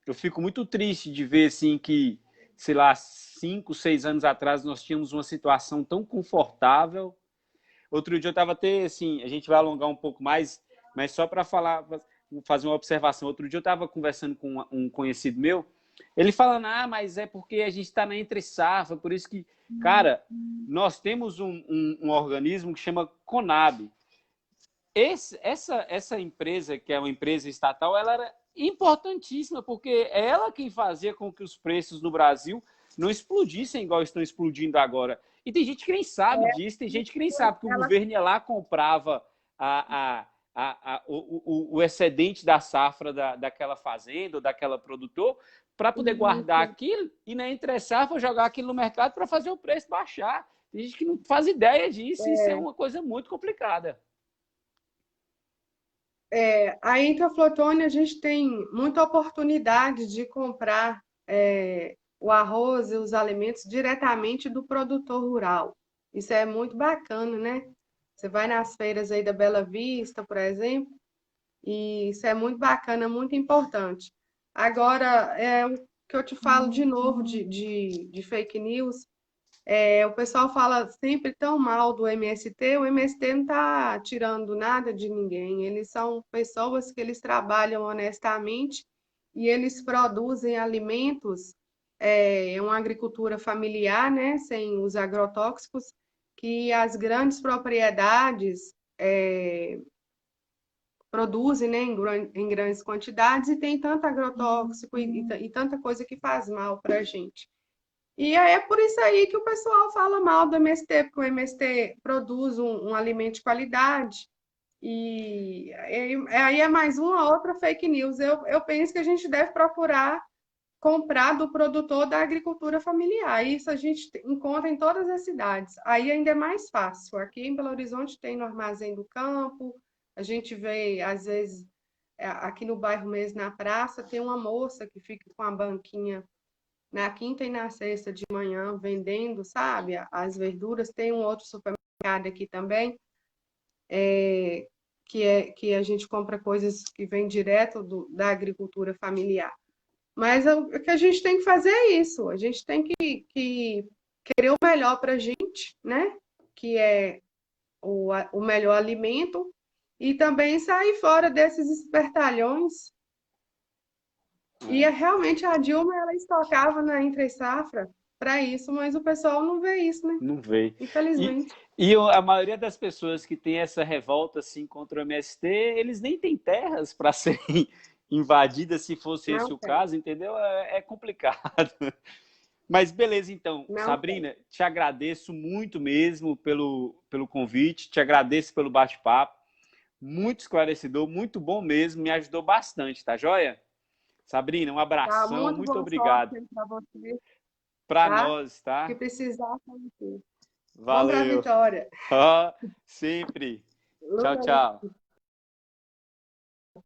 Speaker 1: Eu fico muito triste de ver assim que, sei lá, 5, 6 anos atrás nós tínhamos uma situação tão confortável. Outro dia eu estava até assim, a gente vai alongar um pouco mais, mas só para falar, fazer uma observação. Outro dia eu estava conversando com um conhecido meu, ele falando, mas é porque a gente está na entre safra, por isso que, cara, nós temos um organismo que chama Conab. Essa empresa, que é uma empresa estatal, ela era importantíssima, porque é ela quem fazia com que os preços no Brasil não explodissem igual estão explodindo agora. E tem gente que nem sabe disso, tem gente que nem sabe que o
Speaker 2: Ela,
Speaker 1: governo ia lá, comprava o excedente da safra daquela fazenda ou daquela produtor para poder guardar aquilo e na entre safra jogar aquilo no mercado para fazer o preço baixar. Tem gente que não faz ideia disso, e isso é uma coisa muito complicada.
Speaker 2: a Intraflotone, a gente tem muita oportunidade de comprar o arroz e os alimentos diretamente do produtor rural. Isso é muito bacana, né? Você vai nas feiras aí da Bela Vista, por exemplo, e isso é muito bacana, muito importante. Agora, o que eu te falo de novo de fake news, o pessoal fala sempre tão mal do MST, o MST não está tirando nada de ninguém, eles são pessoas que eles trabalham honestamente e eles produzem alimentos, uma agricultura familiar, né, sem os agrotóxicos, que as grandes propriedades produzem, né, em grandes quantidades e tem tanto agrotóxico e tanta coisa que faz mal para a gente. E é por isso aí que o pessoal fala mal do MST, porque o MST produz um alimento de qualidade. E aí é mais uma outra fake news. Eu penso que a gente deve procurar comprar do produtor da agricultura familiar. Isso a gente encontra em todas as cidades. Aí ainda é mais fácil. Aqui em Belo Horizonte tem no Armazém do Campo, a gente vê, às vezes, aqui no bairro mesmo, na praça, tem uma moça que fica com a banquinha na quinta e na sexta de manhã vendendo, sabe, as verduras. Tem um outro supermercado aqui também, que a gente compra coisas que vêm direto da agricultura familiar. Mas o que a gente tem que fazer é isso. A gente tem que querer o melhor para a gente, né? Que é o melhor alimento, e também sair fora desses espertalhões. E realmente a Dilma ela estocava na entre safra para isso, mas o pessoal não vê isso, né?
Speaker 1: Não veio. E,
Speaker 2: Infelizmente.
Speaker 1: e a maioria das pessoas que tem essa revolta assim contra o MST, eles nem têm terras para serem invadidas, se fosse esse
Speaker 2: Não
Speaker 1: o
Speaker 2: tem,
Speaker 1: caso, entendeu? É complicado. Mas beleza, então,
Speaker 2: não tem.
Speaker 1: Sabrina, te agradeço muito mesmo pelo convite, te agradeço pelo bate-papo, muito esclarecedor, muito bom mesmo, me ajudou bastante, tá joia? Sabrina, um
Speaker 2: Tá?
Speaker 1: abração,
Speaker 2: Muito
Speaker 1: muito
Speaker 2: boa
Speaker 1: obrigado.
Speaker 2: sorte para você,
Speaker 1: Para
Speaker 2: tá?
Speaker 1: nós,
Speaker 2: O que
Speaker 1: tá?
Speaker 2: precisar, tá aqui. Vamos para a
Speaker 1: Valeu.
Speaker 2: vitória.
Speaker 1: Ó, sempre. Tchau,
Speaker 2: Lula
Speaker 1: tchau.